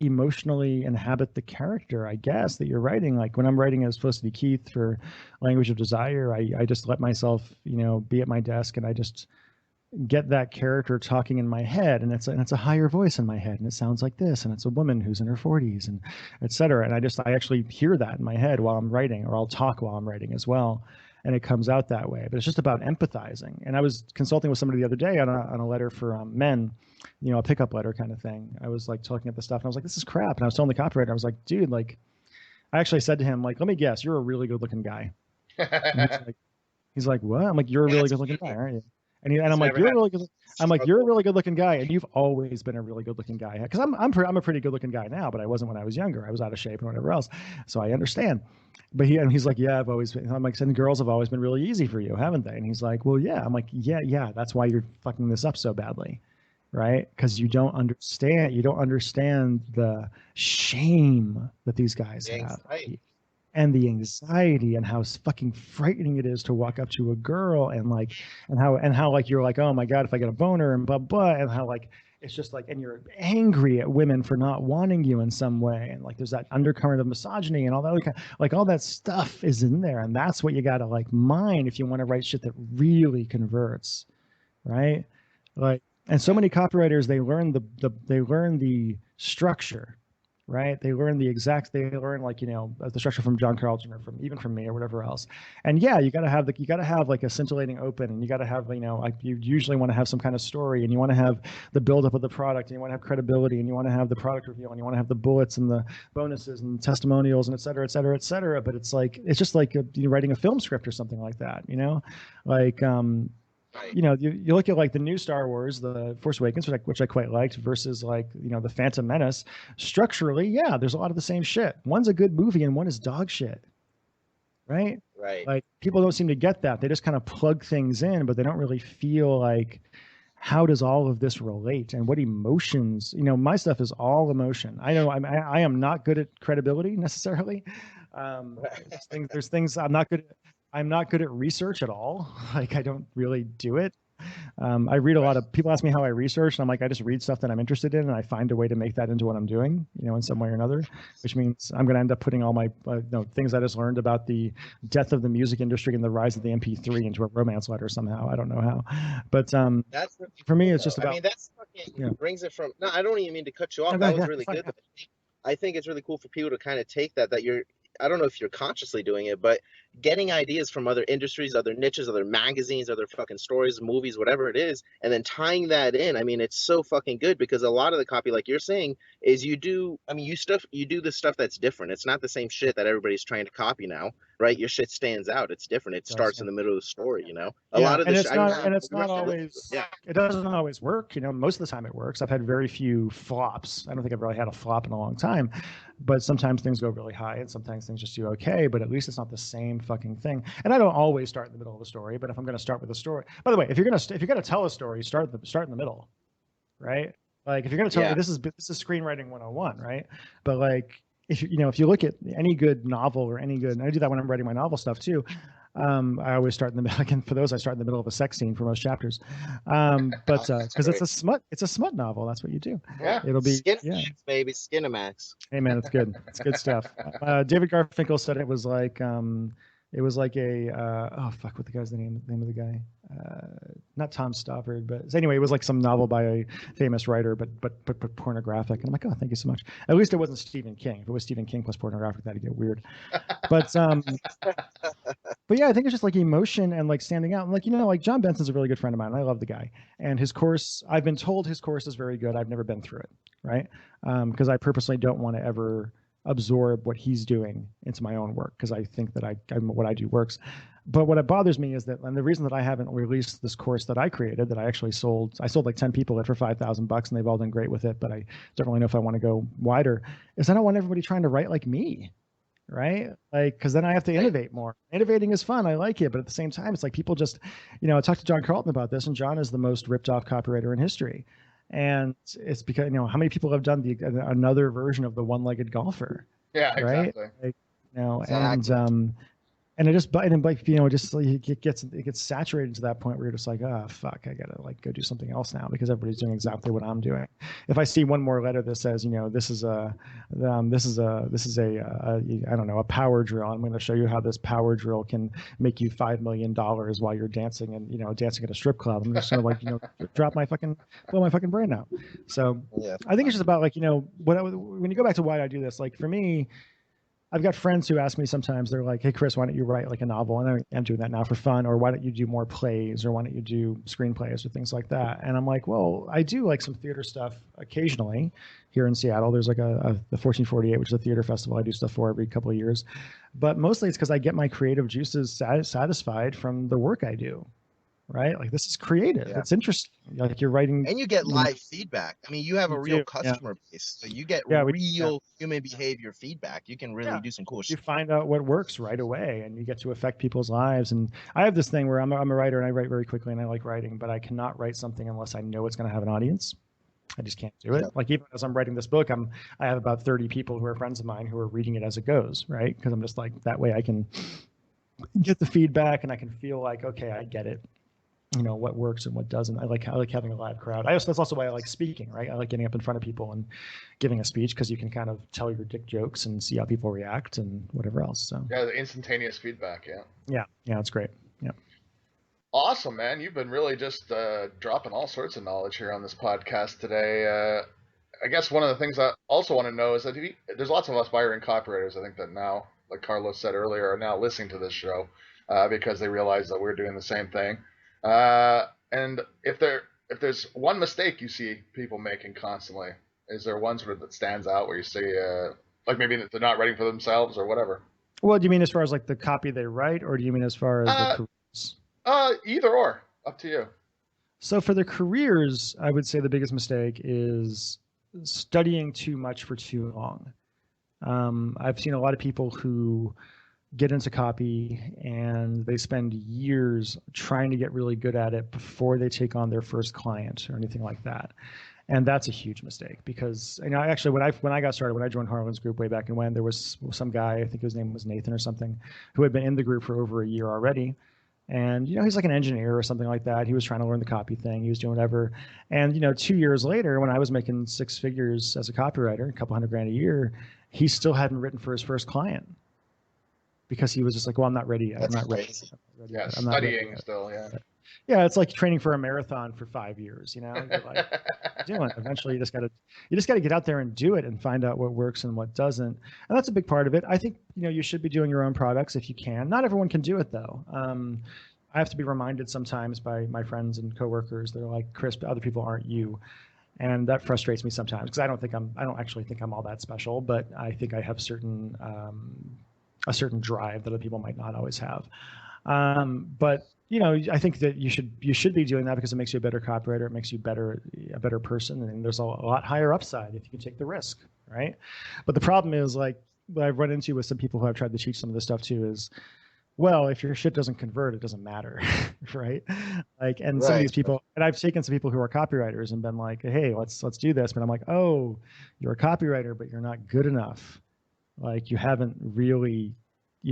emotionally inhabit the character, I guess, that you're writing. Like when I'm writing as supposed to be Keith for Language of Desire, I just let myself, be at my desk and I just get that character talking in my head, and it's a higher voice in my head, and it sounds like this, and it's a woman who's in her 40s, and etc. And I actually hear that in my head while I'm writing, or I'll talk while I'm writing as well, and it comes out that way. But it's just about empathizing. And I was consulting with somebody the other day on a letter for men, a pickup letter kind of thing. I was like talking at the stuff, and I was like, this is crap. And I was telling the copywriter, I was like, dude, like, I actually said to him, like, let me guess, you're a really good looking guy. And he's like, what? I'm like, you're a really good looking guy, aren't you? And I'm like, you're a really good looking guy, and you've always been a really good looking guy. Because I'm a pretty good looking guy now, but I wasn't when I was younger. I was out of shape and whatever else. So I understand. But he's like, yeah, I've always been. I'm like, and girls have always been really easy for you, haven't they? And he's like, well, yeah. I'm like, yeah. That's why you're fucking this up so badly, right? Because you don't understand. You don't understand the shame that these guys have. And the anxiety and how fucking frightening it is to walk up to a girl and how like you're like, oh my God, if I get a boner and blah blah, and how like it's just like, and you're angry at women for not wanting you in some way, and like there's that undercurrent of misogyny and all that other kind, like all that stuff is in there, and that's what you gotta like mine if you want to write shit that really converts, right? Like, and so many copywriters, they learn the structure. Right? They learn like, the structure from John Carlton or from me or whatever else. And yeah, you got to have like a scintillating open, and you got to have, like you usually want to have some kind of story, and you want to have the buildup of the product, and you want to have credibility, and you want to have the product reveal, and you want to have the bullets and the bonuses and testimonials and et cetera, et cetera, et cetera. But it's just like writing a film script or something like that, like, you look at like the new Star Wars, The Force Awakens, which I quite liked, versus like, The Phantom Menace. Structurally, yeah, there's a lot of the same shit. One's a good movie and one is dog shit. Right? Right. Like people don't seem to get that. They just kind of plug things in, but they don't really feel like, how does all of this relate and what emotions? My stuff is all emotion. I know I am not good at credibility necessarily. There's things I'm not good at. I'm not good at research at all. Like I don't really do it. I read a lot of, people ask me how I research, and I'm like, I just read stuff that I'm interested in, and I find a way to make that into what I'm doing, in some way or another, which means I'm going to end up putting all my things I just learned about the death of the music industry and the rise of the MP3 into a romance letter somehow. I don't know how, but that's for me, it's just about. I mean, that's fucking brings it from. No, I don't even mean to cut you off. That was really good. I think it's really cool for people to kind of take that you're. I don't know if you're consciously doing it, but getting ideas from other industries, other niches, other magazines, other fucking stories, movies, whatever it is, and then tying that in. I mean, it's so fucking good because a lot of the copy, like you're saying, is you do the stuff that's different. It's not the same shit that everybody's trying to copy now. right? Your shit stands out. It's different. It starts in the middle of the story, A Yeah, lot of and the it's not always. yeah. It doesn't always work. Most of the time it works. I've had very few flops. I don't think I've really had a flop in a long time, but sometimes things go really high, and sometimes things just do okay. But at least it's not the same fucking thing. And I don't always start in the middle of a story. But if I'm going to start with a story, by the way, if you're gonna tell a story, start in the middle, right? Like if you're going to tell me this is screenwriting 101, right? But like if you look at any good novel or any good, and I do that when I'm writing my novel stuff too. I always start in the middle. Again, for those, I start in the middle of a sex scene for most chapters. But because it's a smut novel, that's what you do. Yeah, it'll be Skinemax, baby, Skinemax. Hey man, it's good. It's good stuff. David Garfinkel said it was like a oh fuck, what the guy's name of the guy? Not Tom Stoppard, but anyway, it was like some novel by a famous writer, but pornographic. And I'm like, oh, thank you so much. At least it wasn't Stephen King. If it was Stephen King plus pornographic, that'd get weird. But yeah, I think it's just like emotion and like standing out. And like like John Benson's a really good friend of mine. And I love the guy. And his course, I've been told his course is very good. I've never been through it, right? Because I purposely don't want to ever absorb what he's doing into my own work because I think that what I do works. But what bothers me is that, and the reason that I haven't released this course that I created, that I actually sold like 10 people it for $5,000 and they've all done great with it, but I don't really know if I want to go wider, is I don't want everybody trying to write like me, right? Like, because then I have to innovate more. Innovating is fun. I like it. But at the same time, it's like people just, I talked to John Carlton about this, and John is the most ripped off copywriter in history. And it's because, how many people have done another version of the one-legged golfer? Yeah, right? exactly. Like, Exactly. and it just, just like it gets saturated to that point where you're just like, oh fuck, I gotta like go do something else now because everybody's doing exactly what I'm doing. If I see one more letter that says, this is a I don't know, a power drill, I'm going to show you how this power drill can make you $5 million while you're dancing and dancing at a strip club. I'm just gonna like blow my fucking brain out. So Yeah. I think it's just about like when you go back to why I do this, like for me, I've got friends who ask me sometimes, they're like, hey, Chris, why don't you write like a novel? And I'm doing that now for fun. Or why don't you do more plays? Or why don't you do screenplays or things like that? And I'm like, well, I do like some theater stuff occasionally here in Seattle. There's like the 1448, which is a theater festival I do stuff for every couple of years. But mostly it's because I get my creative juices satisfied from the work I do. Right? Like this is creative. Yeah. It's interesting. Like you're writing. And you get live feedback. I mean, you have a real customer base. So you get real human behavior feedback. You can really do some cool shit. You find out what works right away and you get to affect people's lives. And I have this thing where I'm a writer and I write very quickly and I like writing, but I cannot write something unless I know it's going to have an audience. I just can't do it. Yeah. Like even as I'm writing this book, I have about 30 people who are friends of mine who are reading it as it goes, right? Because I'm just like, that way I can get the feedback and I can feel like, okay, I get it. What works and what doesn't. I like having a live crowd. That's also why I like speaking, right? I like getting up in front of people and giving a speech because you can kind of tell your dick jokes and see how people react and whatever else. So yeah, the instantaneous feedback. Yeah, it's great. Yeah, awesome, man. You've been really just dropping all sorts of knowledge here on this podcast today. I guess one of the things I also want to know is that there's lots of aspiring copywriters. I think that now, like Carlos said earlier, are now listening to this show because they realize that we're doing the same thing. And if there's one mistake you see people making constantly, is there one sort of that stands out where you see, like maybe that they're not writing for themselves or whatever? Well, do you mean as far as like the copy they write, or do you mean as far as the careers? Either or, up to you. So for the careers, I would say the biggest mistake is studying too much for too long. I've seen a lot of people who get into copy and they spend years trying to get really good at it before they take on their first client or anything like that. And that's a huge mistake because actually when I got started, when I joined Harlan's group way back when, there was some guy, I think his name was Nathan or something, who had been in the group for over a year already. And, he's like an engineer or something like that. He was trying to learn the copy thing. He was doing whatever. And, 2 years later, when I was making six figures as a copywriter, a couple $100,000 a year, he still hadn't written for his first client. Because he was just like, well, I'm not ready. I'm not ready. Yeah, studying still, yeah. Yeah, it's like training for a marathon for 5 years, You're like, doing. Eventually, you just got to get out there and do it and find out what works and what doesn't. And that's a big part of it. I think, you should be doing your own products if you can. Not everyone can do it, though. I have to be reminded sometimes by my friends and coworkers. They're like, Chris, other people aren't you. And that frustrates me sometimes because I don't actually think I'm all that special, but I think I have certain a certain drive that other people might not always have. But I think that you should be doing that because it makes you a better copywriter. It makes you a better person, and there's a lot higher upside if you can take the risk, right? But the problem is, like, what I've run into with some people who I've tried to teach some of this stuff to is, well, if your shit doesn't convert, it doesn't matter, right? Like, and some of these people, and I've taken some people who are copywriters and been like, hey, let's do this, but I'm like, oh, you're a copywriter, but you're not good enough. Like, you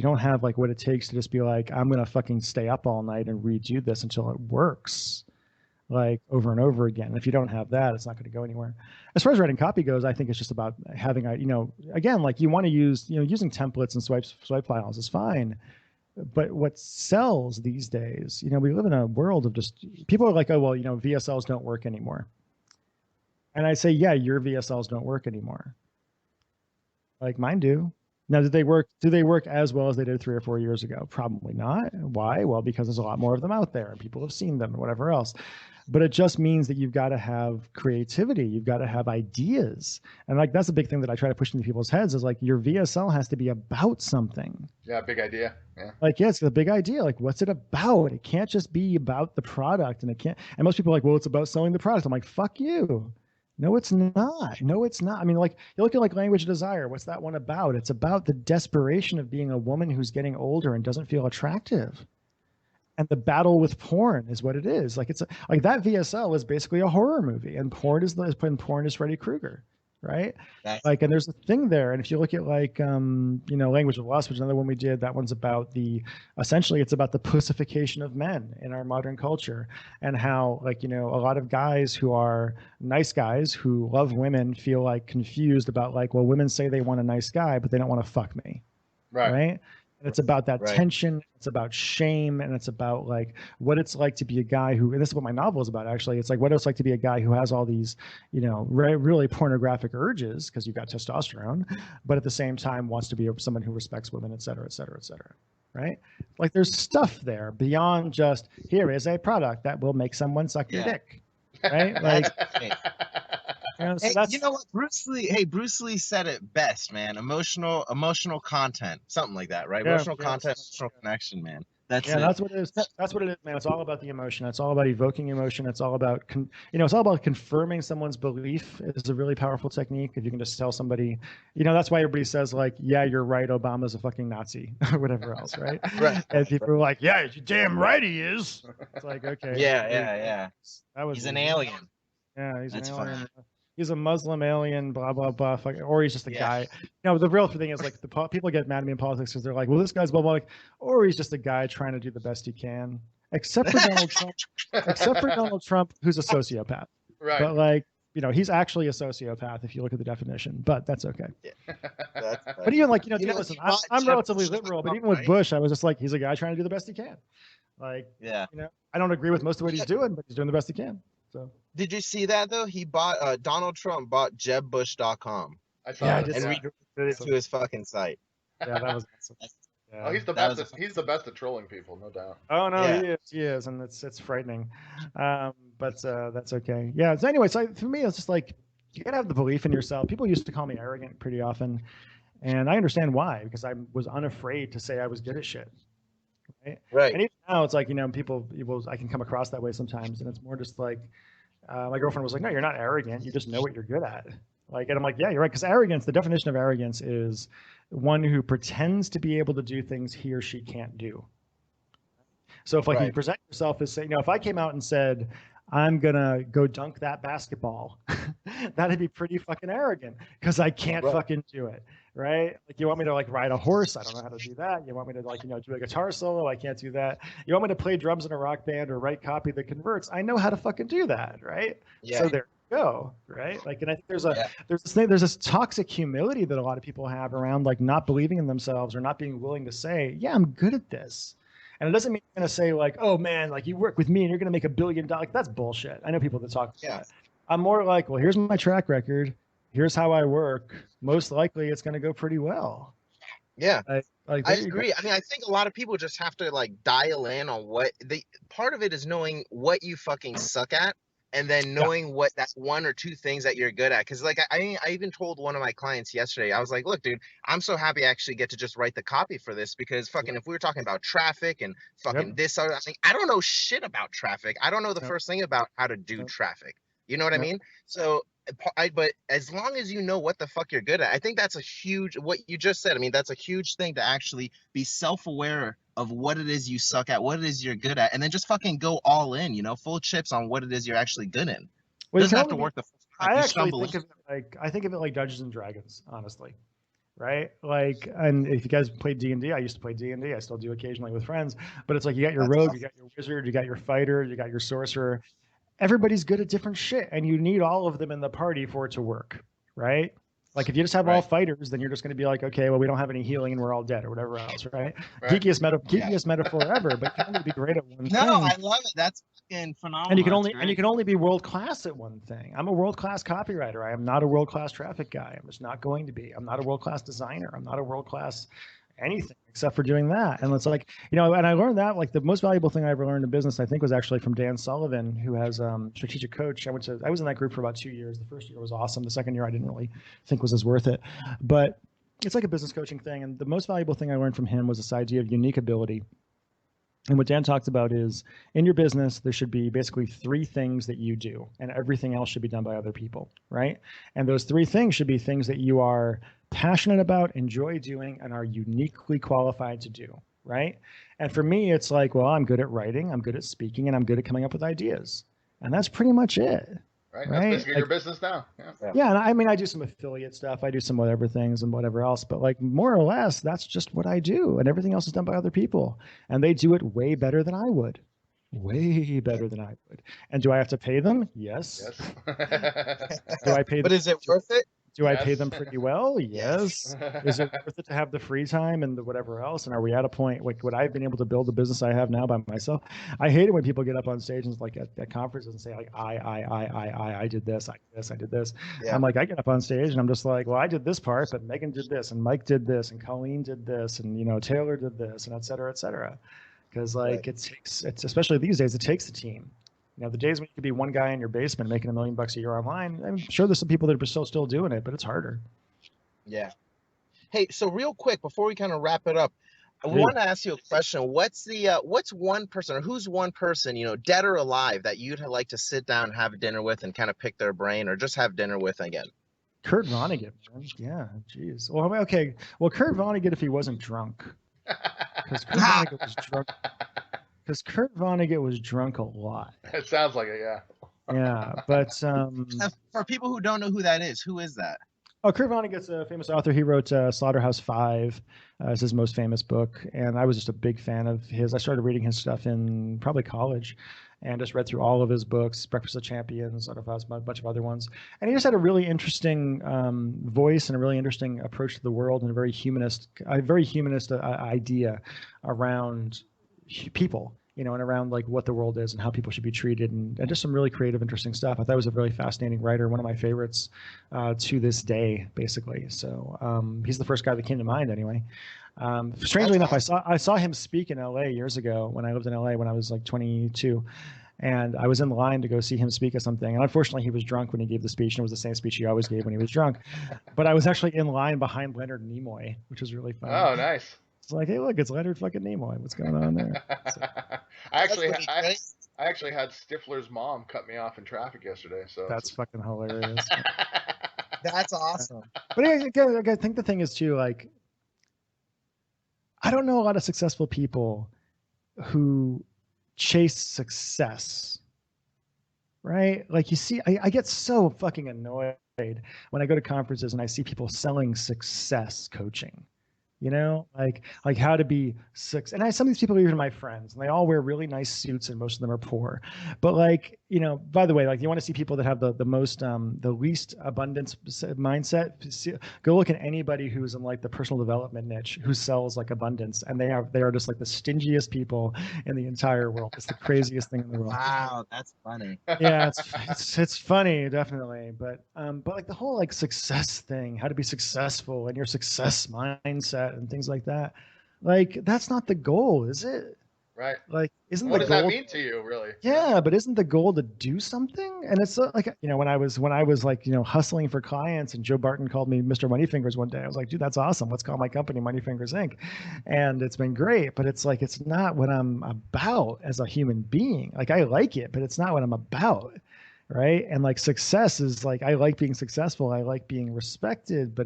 don't have like what it takes to just be like, I'm gonna fucking stay up all night and redo this until it works, like, over and over again. And if you don't have that, it's not going to go anywhere. As far as writing copy goes, I think it's just about having again, like, you want to use, using templates and swipe files is fine. But what sells these days, we live in a world of just, people are like, oh, well, VSLs don't work anymore. And I say, yeah, your VSLs don't work anymore. Like, mine do. Now, do they work as well as they did 3 or 4 years ago? Probably not. Why? Well, because there's a lot more of them out there and people have seen them and whatever else. But it just means that you've got to have creativity. You've got to have ideas. And like, that's a big thing that I try to push into people's heads is like, your VSL has to be about something. Yeah, big idea. Yeah. Like, yeah, it's a big idea. Like, what's it about? It can't just be about the product. And most people are like, well, it's about selling the product. I'm like, fuck you. No, it's not. No, it's not. I mean, like, you look at like Language of Desire. What's that one about? It's about the desperation of being a woman who's getting older and doesn't feel attractive. And the battle with porn is what it is. Like, like that VSL is basically a horror movie, and porn is Freddy Krueger, right? Like, and there's a thing there. And if you look at like, Language of Lust, which is another one we did, that one's about essentially it's about the pussification of men in our modern culture, and how, like, a lot of guys who are nice guys who love women feel like confused about, like, well, women say they want a nice guy, but they don't want to fuck me. Right. And it's about that tension. It's about shame. And it's about like what it's like to be a guy who, and this is what my novel is about, actually. It's like what it's like to be a guy who has all these, really pornographic urges because you've got testosterone, but at the same time wants to be someone who respects women, et cetera, et cetera, et cetera. Right? Like, there's stuff there beyond just, here is a product that will make someone suck your dick. Right? Like, you know what, Bruce Lee said it best, man. Emotional content, something like that, right? Emotional content, emotional connection, man. That's what it is. That's what it is, man. It's all about the emotion. It's all about evoking emotion. It's all about, it's all about confirming someone's belief is a really powerful technique. If you can just tell somebody, that's why everybody says, like, yeah, you're right, Obama's a fucking Nazi or whatever else, right? Right. And people are like, yeah, you're damn right he is. It's like, okay. Yeah. He's an alien. Yeah, he's an alien. Fine. He's a Muslim alien, blah, blah, blah. Or he's just a guy. The real thing is, like, people get mad at me in politics because they're like, well, this guy's blah, blah, blah. Or he's just a guy trying to do the best he can. Except for Donald Trump, who's a sociopath. Right. But, like, he's actually a sociopath if you look at the definition. But that's okay. Yeah. But even, like, listen, I'm relatively liberal, but even with Bush, I was just like, he's a guy trying to do the best he can. Like, I don't agree with most of what he's doing, but he's doing the best he can. So. Did you see that though? He bought Donald Trump bought JebBush.com. I saw that. And redirected it to his fucking site. Yeah, that was awesome. Oh, he's the best. He's the best at trolling people, no doubt. Oh no, he is, and it's frightening. But that's okay. Yeah. So anyway, so for me, it's just like, you gotta have the belief in yourself. People used to call me arrogant pretty often, and I understand why, because I was unafraid to say I was good at shit. Right. And even now, it's like, people, I can come across that way sometimes, and it's more just like, my girlfriend was like, no, you're not arrogant. You just know what you're good at. Like, and I'm like, yeah, you're right. Because arrogance, the definition of arrogance is one who pretends to be able to do things he or she can't do. So if, like, you present yourself as, say, if I came out and said, I'm going to go dunk that basketball, that'd be pretty fucking arrogant because I can't fucking do it. Right? Like, you want me to, like, ride a horse? I don't know how to do that. You want me to, like, do a guitar solo? I can't do that. You want me to play drums in a rock band or write copy that converts? I know how to fucking do that. Right? Yeah. So there you go. Right? Like, and I think there's this toxic humility that a lot of people have around, like, not believing in themselves or not being willing to say, yeah, I'm good at this. And it doesn't mean you're going to say, like, oh man, like, you work with me and you're going to make $1 billion. Like, that's bullshit. I know people that talk about that. I'm more like, well, here's my track record. Here's how I work. Most likely it's going to go pretty well. Yeah. I agree. I mean, I think a lot of people just have to, like, dial in on part of it is knowing what you fucking suck at and then knowing what that one or two things that you're good at. Because like I even told one of my clients yesterday, I was like, look, dude, I'm so happy I actually get to just write the copy for this, because fucking if we were talking about traffic and fucking this other, I don't know shit about traffic. I don't know the first thing about how to do traffic. You know what I mean? So but as long as you know what the fuck you're good at, I think that's a huge, what you just said. I mean, that's a huge thing, to actually be self-aware of what it is you suck at, what it is you're good at, and then just fucking go all in, full chips on what it is you're actually good in. Well, Doesn't have to work the first time. I actually think of it like, Dungeons and Dragons, honestly. Right? Like, and if you guys played D&D, I used to play D&D. I still do occasionally with friends, but it's like, you got your rogue, you got your wizard, you got your fighter, you got your sorcerer. Everybody's good at different shit, and you need all of them in the party for it to work, right? Like, if you just have all fighters, then you're just going to be like, okay, well, we don't have any healing and we're all dead, or whatever else, right? Geekiest metaphor ever, but you can only be great at one thing. No, I love it. That's fucking phenomenal. And you can only be world class at one thing. I'm a world class copywriter. I am not a world class traffic guy. I'm just not going to be. I'm not a world class designer. I'm not a world class anything except for doing that. And it's like, and I learned that, like, the most valuable thing I ever learned in business, I think, was actually from Dan Sullivan, who has Strategic Coach. I was in that group for about 2 years. The first year was awesome. The second year I didn't really think was as worth it, but it's like a business coaching thing. And the most valuable thing I learned from him was this idea of unique ability. And what Dan talked about is, in your business, there should be basically 3 things that you do, and everything else should be done by other people, right? And those 3 things should be things that you are passionate about, enjoy doing, and are uniquely qualified to do, right? And for me, it's like, well, I'm good at writing, I'm good at speaking, and I'm good at coming up with ideas. And that's pretty much it. Right? That's basically your business now. Yeah, and I mean, I do some affiliate stuff. I do some whatever things and whatever else. But like, more or less, that's just what I do. And everything else is done by other people. And they do it way better than I would. Way better than I would. And do I have to pay them? Yes. Do I pay them? But is it worth it? Do I pay them pretty well? Yes. Is it worth it to have the free time and the whatever else? And are we at a point, like, would I have been able to build the business I have now by myself? I hate it when people get up on stage and like at conferences and say like, I did this, I did this. Yeah. I'm like, I get up on stage and I'm just like, well, I did this part, but Megan did this, and Mike did this, and Colleen did this, and Taylor did this, and et cetera, et cetera. Because like it's especially these days, it takes a team. The days when you could be one guy in your basement making $1 million a year online, I'm sure there's some people that are still doing it, but it's harder. Yeah. Hey, so real quick, before we kind of wrap it up, I want to ask you a question. What's one person, or who's one person, dead or alive, that you'd like to sit down and have dinner with and kind of pick their brain, or just have dinner with again? Kurt Vonnegut, man. Yeah, geez. Well, okay. Well, Kurt Vonnegut, if he wasn't drunk. Because Kurt Vonnegut was drunk. Because Kurt Vonnegut was drunk a lot. It sounds like it, yeah. Yeah, but for people who don't know who that is, who is that? Oh, Kurt Vonnegut's a famous author. He wrote Slaughterhouse-Five as his most famous book, and I was just a big fan of his. I started reading his stuff in probably college, and just read through all of his books, Breakfast of Champions, Slaughterhouse, a bunch of other ones. And he just had a really interesting voice and a really interesting approach to the world, and a very humanist idea around people, and around like what the world is and how people should be treated, and just some really creative, interesting stuff. I thought he was a really fascinating writer, one of my favorites to this day, basically. So he's the first guy that came to mind anyway. Strangely enough, I saw him speak in LA years ago when I lived in LA when I was like 22. And I was in line to go see him speak at something. And unfortunately, he was drunk when he gave the speech, and it was the same speech he always gave when he was drunk. But I was actually in line behind Leonard Nimoy, which was really fun. Oh, nice. It's like, hey, look, it's Leonard fucking Nimoy. What's going on there? So. I actually had Stifler's mom cut me off in traffic yesterday. So that's fucking hilarious. That's awesome. But again, I think the thing is too, like, I don't know a lot of successful people who chase success, right? Like, you see, I get so fucking annoyed when I go to conferences and I see people selling success coaching. Like how to be successful. And some of these people are even my friends, and they all wear really nice suits, and most of them are poor. But like, by the way, like, you want to see people that have the most, the least abundance mindset, go look at anybody who's in like the personal development niche who sells like abundance, and they are just like the stingiest people in the entire world. It's the craziest thing in the world. Wow, that's funny. Yeah, it's funny, definitely. But like the whole like success thing, how to be successful, and your success mindset and things like that, like, that's not the goal, is it? Right. Like, isn't What the does that goal? mean to you, really? Yeah, but isn't the goal to do something? And it's like, when I was like, hustling for clients, and Joe Barton called me Mr. Moneyfingers one day. I was like, dude, that's awesome. Let's call my company Moneyfingers Inc. And it's been great, but it's like, it's not what I'm about as a human being. Like, I like it, but it's not what I'm about. Right. And like, success is like, I like being successful. I like being respected, but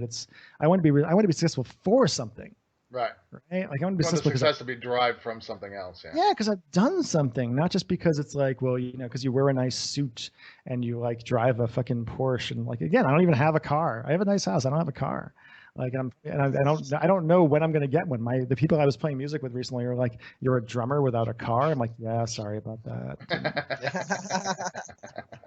I want to be successful for something. Right. Right. Like, I want to be You want the successful success to be derived from something else. Yeah. yeah, because I've done something, not just because it's like, well, because you wear a nice suit and you like drive a fucking Porsche, and like, again, I don't even have a car. I have a nice house. I don't have a car. Like, I don't know when I'm gonna get one. The people I was playing music with recently are like, "You're a drummer without a car." I'm like, yeah, sorry about that.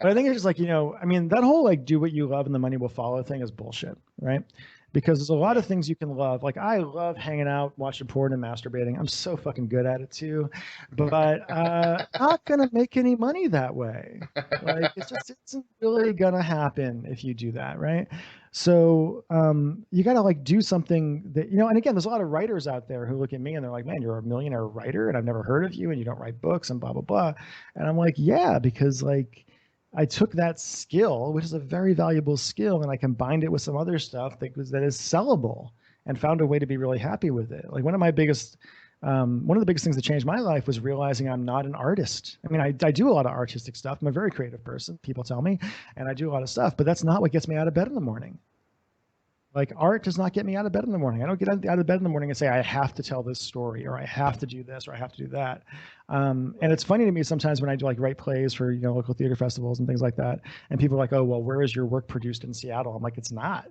But I think it's just like, I mean, that whole like, do what you love and the money will follow thing is bullshit, right? Because there's a lot of things you can love. Like, I love hanging out, watching porn, and masturbating. I'm so fucking good at it too, but not gonna make any money that way. Like, it isn't really gonna happen if you do that, right? So you gotta like do something that, and again, there's a lot of writers out there who look at me and they're like, man, you're a millionaire writer and I've never heard of you and you don't write books and blah, blah, blah. And I'm like, yeah, because like, I took that skill, which is a very valuable skill, and I combined it with some other stuff that is sellable, and found a way to be really happy with it. Like, one of the biggest things that changed my life was realizing I'm not an artist. I mean, I do a lot of artistic stuff. I'm a very creative person, people tell me, and I do a lot of stuff, but that's not what gets me out of bed in the morning. Like, art does not get me out of bed in the morning. I don't get out of bed in the morning and say, I have to tell this story, or I have to do this, or I have to do that. And it's funny to me sometimes when I do like write plays for, local theater festivals and things like that. And people are like, oh, well, where is your work produced in Seattle? I'm like, it's not.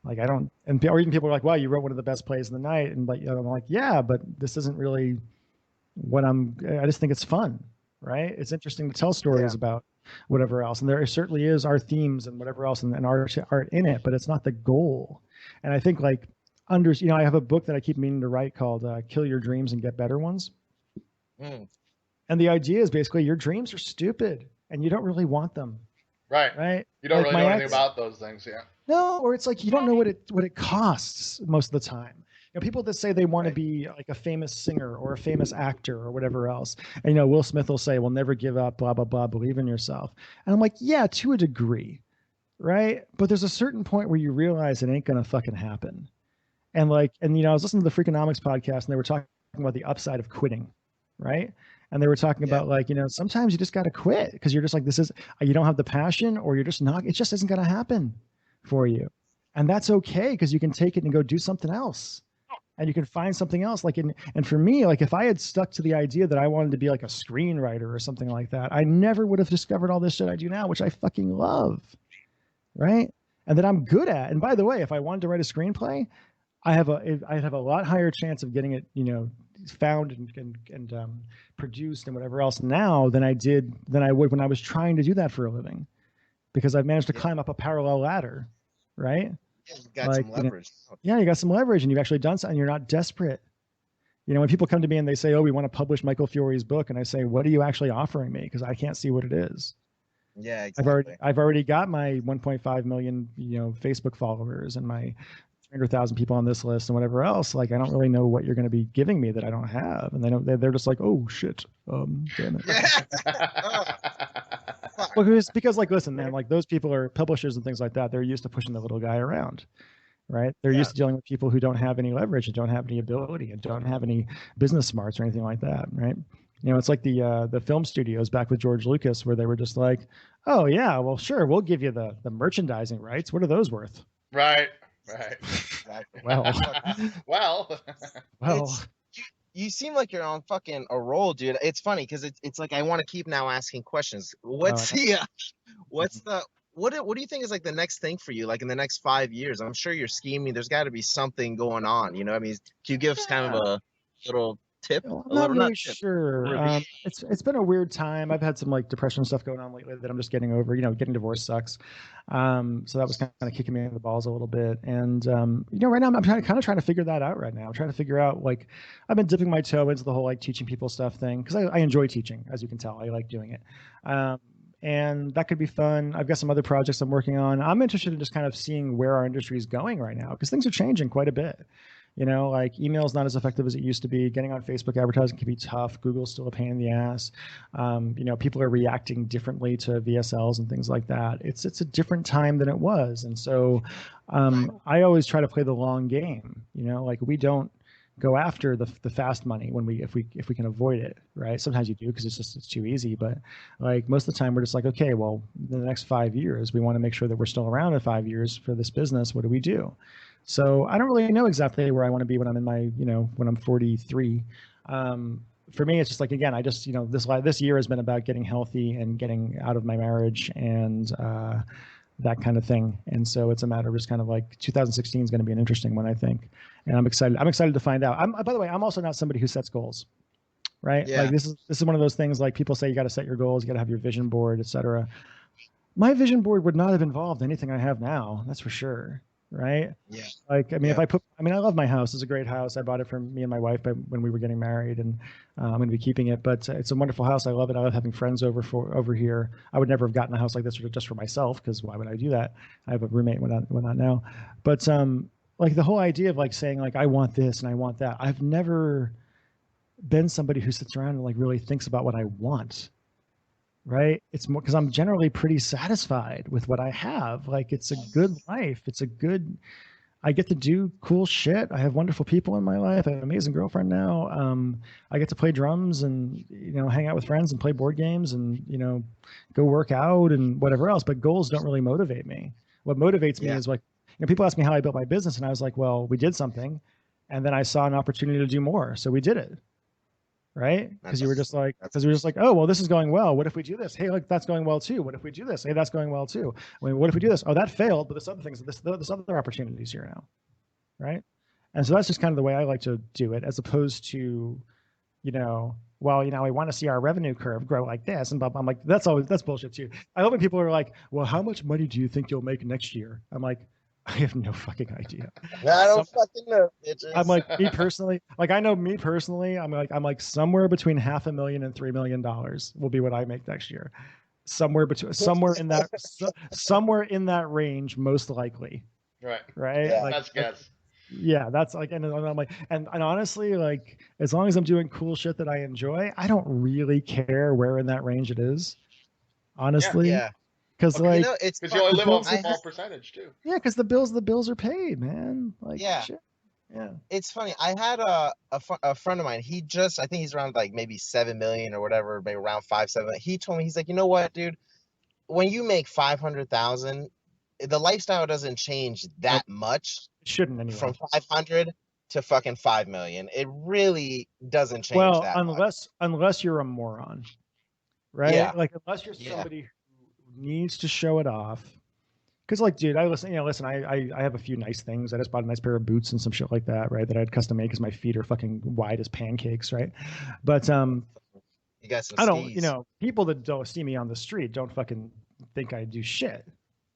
Like, I don't, or even people are like, wow, you wrote one of the best plays in the night. And like, I'm like, yeah, but this isn't really I just think it's fun, right? It's interesting to tell stories about whatever else. And there certainly is our themes and whatever else and art in it, but it's not the goal. And I think like I have a book that I keep meaning to write called Kill Your Dreams and Get Better Ones. And the idea is basically your dreams are stupid and you don't really want them. Right. You don't like really know anything about those things. Yeah. No, or it's like, you don't know what it costs most of the time. People that say they want to be like a famous singer or a famous actor or whatever else. And, Will Smith will say, "We'll never give up, blah, blah, blah, believe in yourself." And I'm like, yeah, to a degree. Right. But there's a certain point where you realize it ain't going to fucking happen. And I was listening to the Freakonomics podcast and they were talking about the upside of quitting. Right. And they were talking about like, sometimes you just got to quit because you're just like, you don't have the passion, or you're just not, it just isn't going to happen for you. And that's okay, because you can take it and go do something else. And you can find something else. And for me, like, if I had stuck to the idea that I wanted to be like a screenwriter or something like that, I never would have discovered all this shit I do now, which I fucking love. Right. And that I'm good at. And by the way, if I wanted to write a screenplay, I have a lot higher chance of getting it, found and produced and whatever else now than I would when I was trying to do that for a living, because I've managed to climb up a parallel ladder. Right. You got some leverage. You got some leverage, and you've actually done something. You're not desperate. When people come to me and they say, "Oh, we want to publish Michael Fiore's book," and I say, "What are you actually offering me?" Because I can't see what it is. Yeah, exactly. I've already got my 1.5 million, Facebook followers and my 300,000 people on this list and whatever else. Like, I don't really know what you're going to be giving me that I don't have, and they're just like, "Oh shit, damn it." Well, because like, listen, man, like, those people are publishers and things like that. They're used to pushing the little guy around, right? They're used to dealing with people who don't have any leverage and don't have any ability and don't have any business smarts or anything like that, right? It's like the film studios back with George Lucas, where they were just like, "Oh yeah, well sure, we'll give you the merchandising rights. What are those worth?" Right. Exactly. Well. You seem like you're on fucking a roll, dude. It's funny because it's like I want to keep now asking questions. What do you think is like the next thing for you, like in the next 5 years? I'm sure you're scheming. There's got to be something going on. I mean, can you give us kind of a little tip? I'm not really sure. It's been a weird time. I've had some like depression stuff going on lately that I'm just getting over. Getting divorced sucks. So that was kind of kicking me in the balls a little bit. And right now I'm kind of trying to figure that out right now. I'm trying to figure out, like, I've been dipping my toe into the whole like teaching people stuff thing, because I enjoy teaching, as you can tell. I like doing it. And that could be fun. I've got some other projects I'm working on. I'm interested in just kind of seeing where our industry is going right now, because things are changing quite a bit. You know, like email is not as effective as it used to be. Getting on Facebook advertising can be tough. Google's still a pain in the ass. You know, people are reacting differently to VSLs and things like that. It's a different time than it was. And so I always try to play the long game. You know, like we don't go after the fast money when if we can avoid it, right? Sometimes you do because it's too easy, but like most of the time we're just like, okay, well, in the next 5 years, we want to make sure that we're still around in 5 years for this business. What do we do? So I don't really know exactly where I want to be when I'm in my, you know, when I'm 43. For me, it's just like, again, I just, you know, this year has been about getting healthy and getting out of my marriage and that kind of thing. And so it's a matter of just kind of like 2016 is going to be an interesting one, I think. And I'm excited. I'm excited to find out. By the way, I'm also not somebody who sets goals, right? Yeah. Like this is one of those things like people say you got to set your goals, you got to have your vision board, et cetera. My vision board would not have involved anything I have now. That's for sure. Right. Yeah. Like, I mean, I love my house. It's a great house. I bought it for me and my wife when we were getting married, and I'm going to be keeping it, but it's a wonderful house. I love it. I love having friends over here. I would never have gotten a house like this just for myself, because why would I do that? I have a roommate and whatnot now. But like the whole idea of like saying like, I want this and I want that. I've never been somebody who sits around and like really thinks about what I want. Right. It's more because I'm generally pretty satisfied with what I have. Like it's a good life. I get to do cool shit. I have wonderful people in my life. I have an amazing girlfriend now. I get to play drums and, you know, hang out with friends and play board games and, you know, go work out and whatever else. But goals don't really motivate me. What motivates me is like, you know, people ask me how I built my business, and I was like, well, we did something, and then I saw an opportunity to do more, so we did it. Right? Because we were just like, oh, well, this is going well. What if we do this? Hey, look, that's going well too. What if we do this? Hey, that's going well too. I mean, what if we do this? Oh, that failed, but this other opportunities here now. Right? And so that's just kind of the way I like to do it, as opposed to, you know, well, you know, we want to see our revenue curve grow like this. And I'm like, that's bullshit too. I love when people are like, well, how much money do you think you'll make next year? I'm like, I have no fucking idea. I don't fucking know, bitches. I'm like, me personally, like I know me personally, I'm like somewhere between $500,000 and $3 million will be what I make next year. Somewhere in that range, most likely. Right. Right. Yeah. Like, That's guess. Yeah, that's like, and I'm like, and honestly, like, as long as I'm doing cool shit that I enjoy, I don't really care where in that range it is. Honestly. Yeah. Because Okay, like, you know, it's Because you only live on I a small had- percentage too. yeah, because the bills are paid, man. Like, Yeah. shit. Yeah. it's funny. I had a friend of mine. I think he's around like maybe 7 million or whatever, maybe around 5-7. He told me, he's like, you know what, dude? When you make 500,000, the lifestyle doesn't change that much It shouldn't anyway. from 500 to fucking 5 million. It really doesn't change Well, that much. unless you're a moron, right? Yeah. Like unless you're Yeah. somebody who needs to show it off. Because like, dude, I have a few nice things. I just bought a nice pair of boots and some shit like that, right? That I had custom made because my feet are fucking wide as pancakes, right? But You got some I don't, skis. you know, people that don't see me on the street don't fucking think I do shit.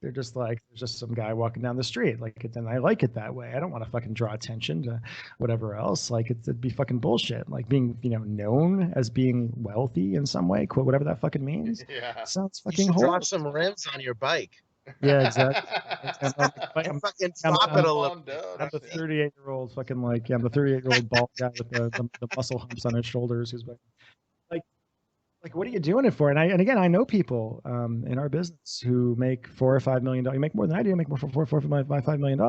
They're just like, there's just some guy walking down the street. Like, and I like it that way. I don't want to fucking draw attention to whatever else. Like, it'd be fucking bullshit. Like being, you know, known as being wealthy in some way, quote, whatever that fucking means. Yeah. Sounds You fucking should horrible. drop some rims on your bike. Yeah, exactly. And fucking I'm- drop it a little. I'm the 38-year-old fucking like, yeah, I'm the 38-year-old bald guy with the muscle humps on his shoulders who's like, what are you doing it for? And again, I know people in our business who make $4 or $5 million. You make more than I do. You make more for $5 million,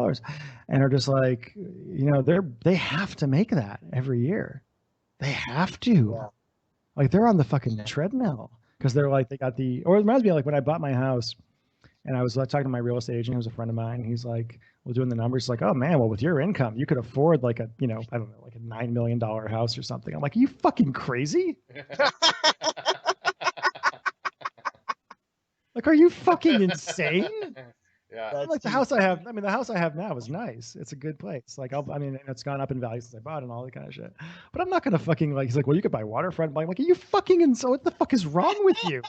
and are just like, you know, they have to make that every year. They have to. Yeah. Like they're on the fucking treadmill because they're like, they got or it reminds me of like when I bought my house. And I was talking to my real estate agent, who's a friend of mine. He's like, we're doing the numbers. He's like, oh man, well, with your income, you could afford like a, you know, I don't know, like a $9 million house or something. I'm like, are you fucking crazy? Like, are you fucking insane? Yeah. Like the house I have now is nice. It's a good place. Like, it's gone up in value since I bought it and all that kind of shit. But I'm not gonna fucking like. He's like, well, you could buy waterfront. I'm like, are you fucking insane? What the fuck is wrong with you?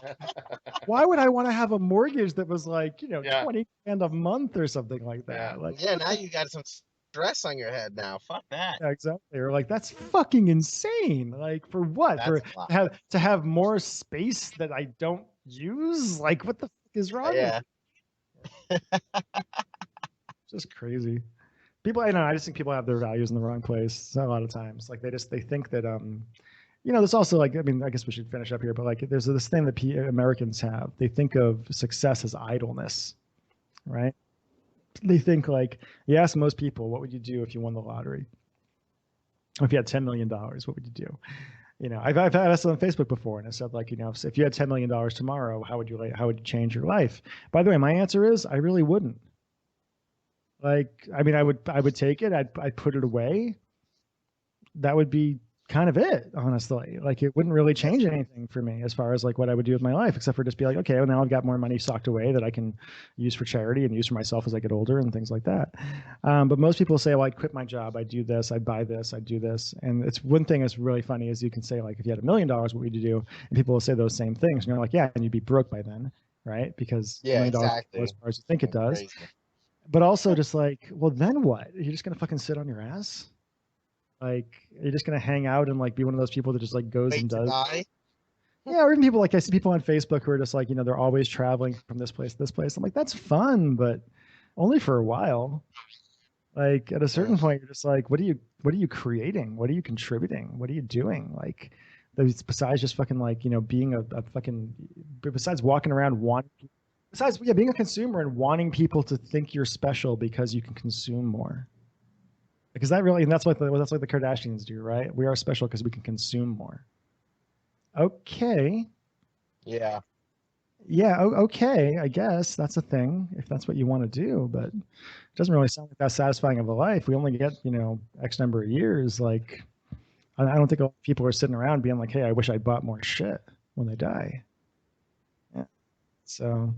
Why would I want to have a mortgage that was like, you know, $20,000 a month or something like that? Yeah. Like, Yeah, now you got some stress on your head now. Fuck that. yeah, exactly. Or like, that's fucking insane. Like, for what? That's For a lot. to have more space that I don't use? Like, what the fuck is wrong? Yeah. Just crazy. people, I know, I just think people have their values in the wrong place a lot of times. Like they think that, there's also like, I mean, I guess we should finish up here, but like there's this thing that Americans have. They think of success as idleness, right? They think like, you ask most people, what would you do if you won the lottery? If you had $10 million, what would you do? I've asked on Facebook before, and I said like, if you had $10 million tomorrow, how would you change your life? By the way, my answer is I really wouldn't. Like, I mean, I would take it. I'd put it away. That would be kind of it, honestly. Like, it wouldn't really change anything for me as far as like what I would do with my life, except for just be like, okay, well, now I've got more money socked away that I can use for charity and use for myself as I get older and things like that. But most people say, well, I'd quit my job, I'd do this, I'd buy this, I'd do this. And it's one thing that's really funny is you can say like, if you had $1 million, what would you do? And people will say those same things. And you're like, yeah, and you'd be broke by then, right? Because $1 million exactly. as far as you think it does. Crazy. But also just like, well, then what? You're just gonna fucking sit on your ass? Like, you're just gonna hang out and like be one of those people that just like goes Wait and to does. die? Yeah, or even people like I see people on Facebook who are just like, they're always traveling from this place to this place. I'm like, that's fun, but only for a while. Like at a certain point, you're just like, what are you creating? What are you contributing? What are you doing? Like, besides just fucking like, being a fucking, besides walking around being a consumer and wanting people to think you're special because you can consume more. Because that's what the Kardashians do, right? We are special because we can consume more. Okay. Yeah. Yeah. Okay. I guess that's a thing if that's what you want to do, but it doesn't really sound like that satisfying of a life. We only get, X number of years. Like, I don't think people are sitting around being like, hey, I wish I bought more shit when they die. Yeah. So,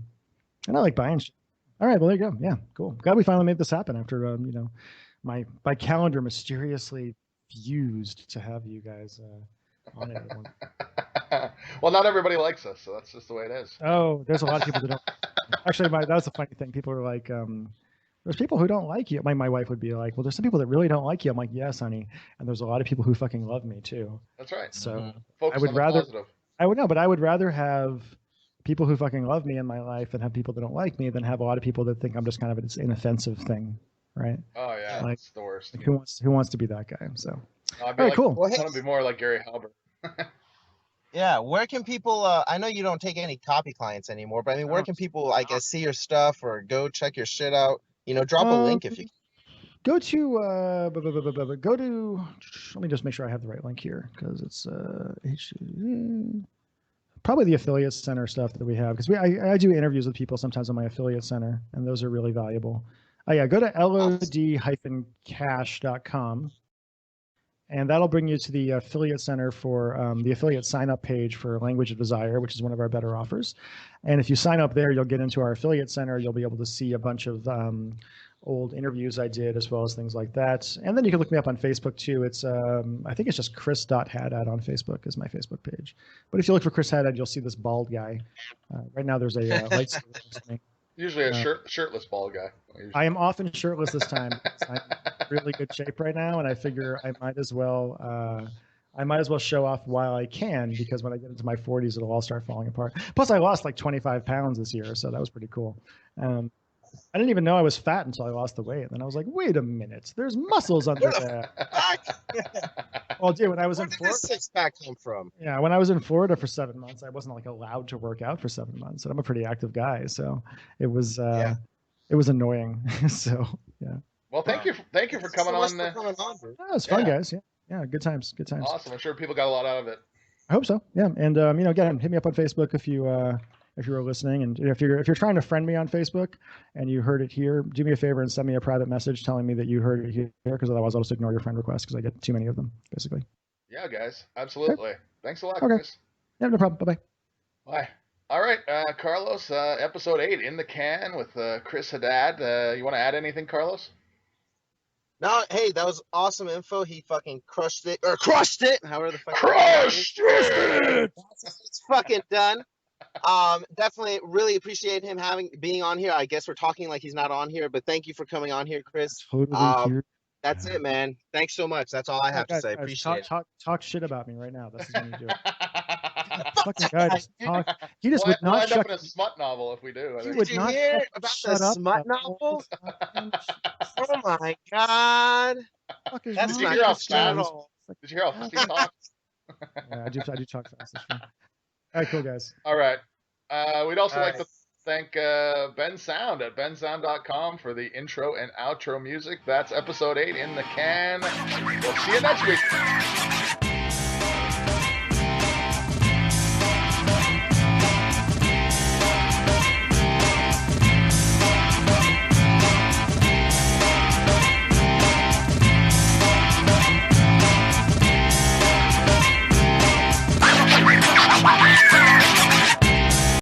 and I like buying shit. All right. Well, there you go. Yeah. Cool. Glad we finally made this happen after, my calendar mysteriously fused to have you guys on it. Well, not everybody likes us, so that's just the way it is. Oh, there's a lot of people that don't. Actually, that's a funny thing. People are like, there's people who don't like you. My wife would be like, well, there's some people that really don't like you. I'm like, yes, honey. And there's a lot of people who fucking love me too. That's right. So Focus I would on the rather, positive. but I would rather have people who fucking love me in my life and have people that don't like me than have a lot of people that think I'm just kind of an inoffensive thing. Right. Oh yeah, like, that's the worst. Like who wants to be that guy? So, I'd be all right, like, cool. I want to be more like Gary Halbert. Yeah, where can people? I know you don't take any copy clients anymore, but I mean, where can people, I guess, see your stuff or go check your shit out? Drop a link if you can. Go to let me just make sure I have the right link here because it's probably the affiliate center stuff that we have because I do interviews with people sometimes on my affiliate center and those are really valuable. Oh yeah, go to lod-cash.com and that'll bring you to the affiliate center for the affiliate sign up page for Language of Desire, which is one of our better offers. And if you sign up there, you'll get into our affiliate center. You'll be able to see a bunch of old interviews I did as well as things like that. And then you can look me up on Facebook too. It's I think it's just Chris.Haddad on Facebook is my Facebook page. But if you look for Chris Haddad, you'll see this bald guy. Right now there's a lightsaber next to me. Usually a shirtless bald guy. I am often shirtless this time. I'm in really good shape right now, and I figure I might as well show off while I can because when I get into my 40s, it'll all start falling apart. Plus, I lost like 25 pounds this year, so that was pretty cool. I didn't even know I was fat until I lost the weight. And then I was like, wait a minute, there's muscles under there. Well, dude, when I was in Florida, where did this 6-pack came from? Yeah, when I was in Florida for 7 months, I wasn't like allowed to work out for 7 months. And I'm a pretty active guy, so it was annoying. So yeah. Well, thank you for coming on. Oh, it's fun, guys. Yeah, good times. Awesome. I'm sure people got a lot out of it. I hope so. Yeah, and again, hit me up on Facebook if you were listening, and if you're trying to friend me on Facebook and you heard it here, do me a favor and send me a private message telling me that you heard it here, because otherwise I'll just ignore your friend requests because I get too many of them, basically. Yeah, guys, absolutely. Okay. Thanks a lot, okay. Chris. Yeah, no problem. Bye. Bye. All right, Carlos, episode 8 in the can with Chris Haddad. You want to add anything, Carlos? No, hey, that was awesome info. He fucking crushed it. However the fuck. Crushed it! It's fucking done. Definitely really appreciate him being on here. I guess we're talking like he's not on here, but thank you for coming on here, Chris. Totally that's it, man. Thanks so much. That's all I have to say. Guys, appreciate it. Talk shit about me right now. This is when you do it. Fucking guy just talk. He just We'll would not end up shut. in a smut novel if we do. I He think. would Did you not hear fucking about shut the up smut the whole novel? fucking Oh my god. fuck is That's Did you wrong hear how with this guy? fast? Did you hear how fast he talks? Yeah, I do talk fast. That's true. All right, cool guys. All right. We'd also All like right. to thank Ben Sound at bensound.com for the intro and outro music. That's episode 8 in the can. We'll see you next week.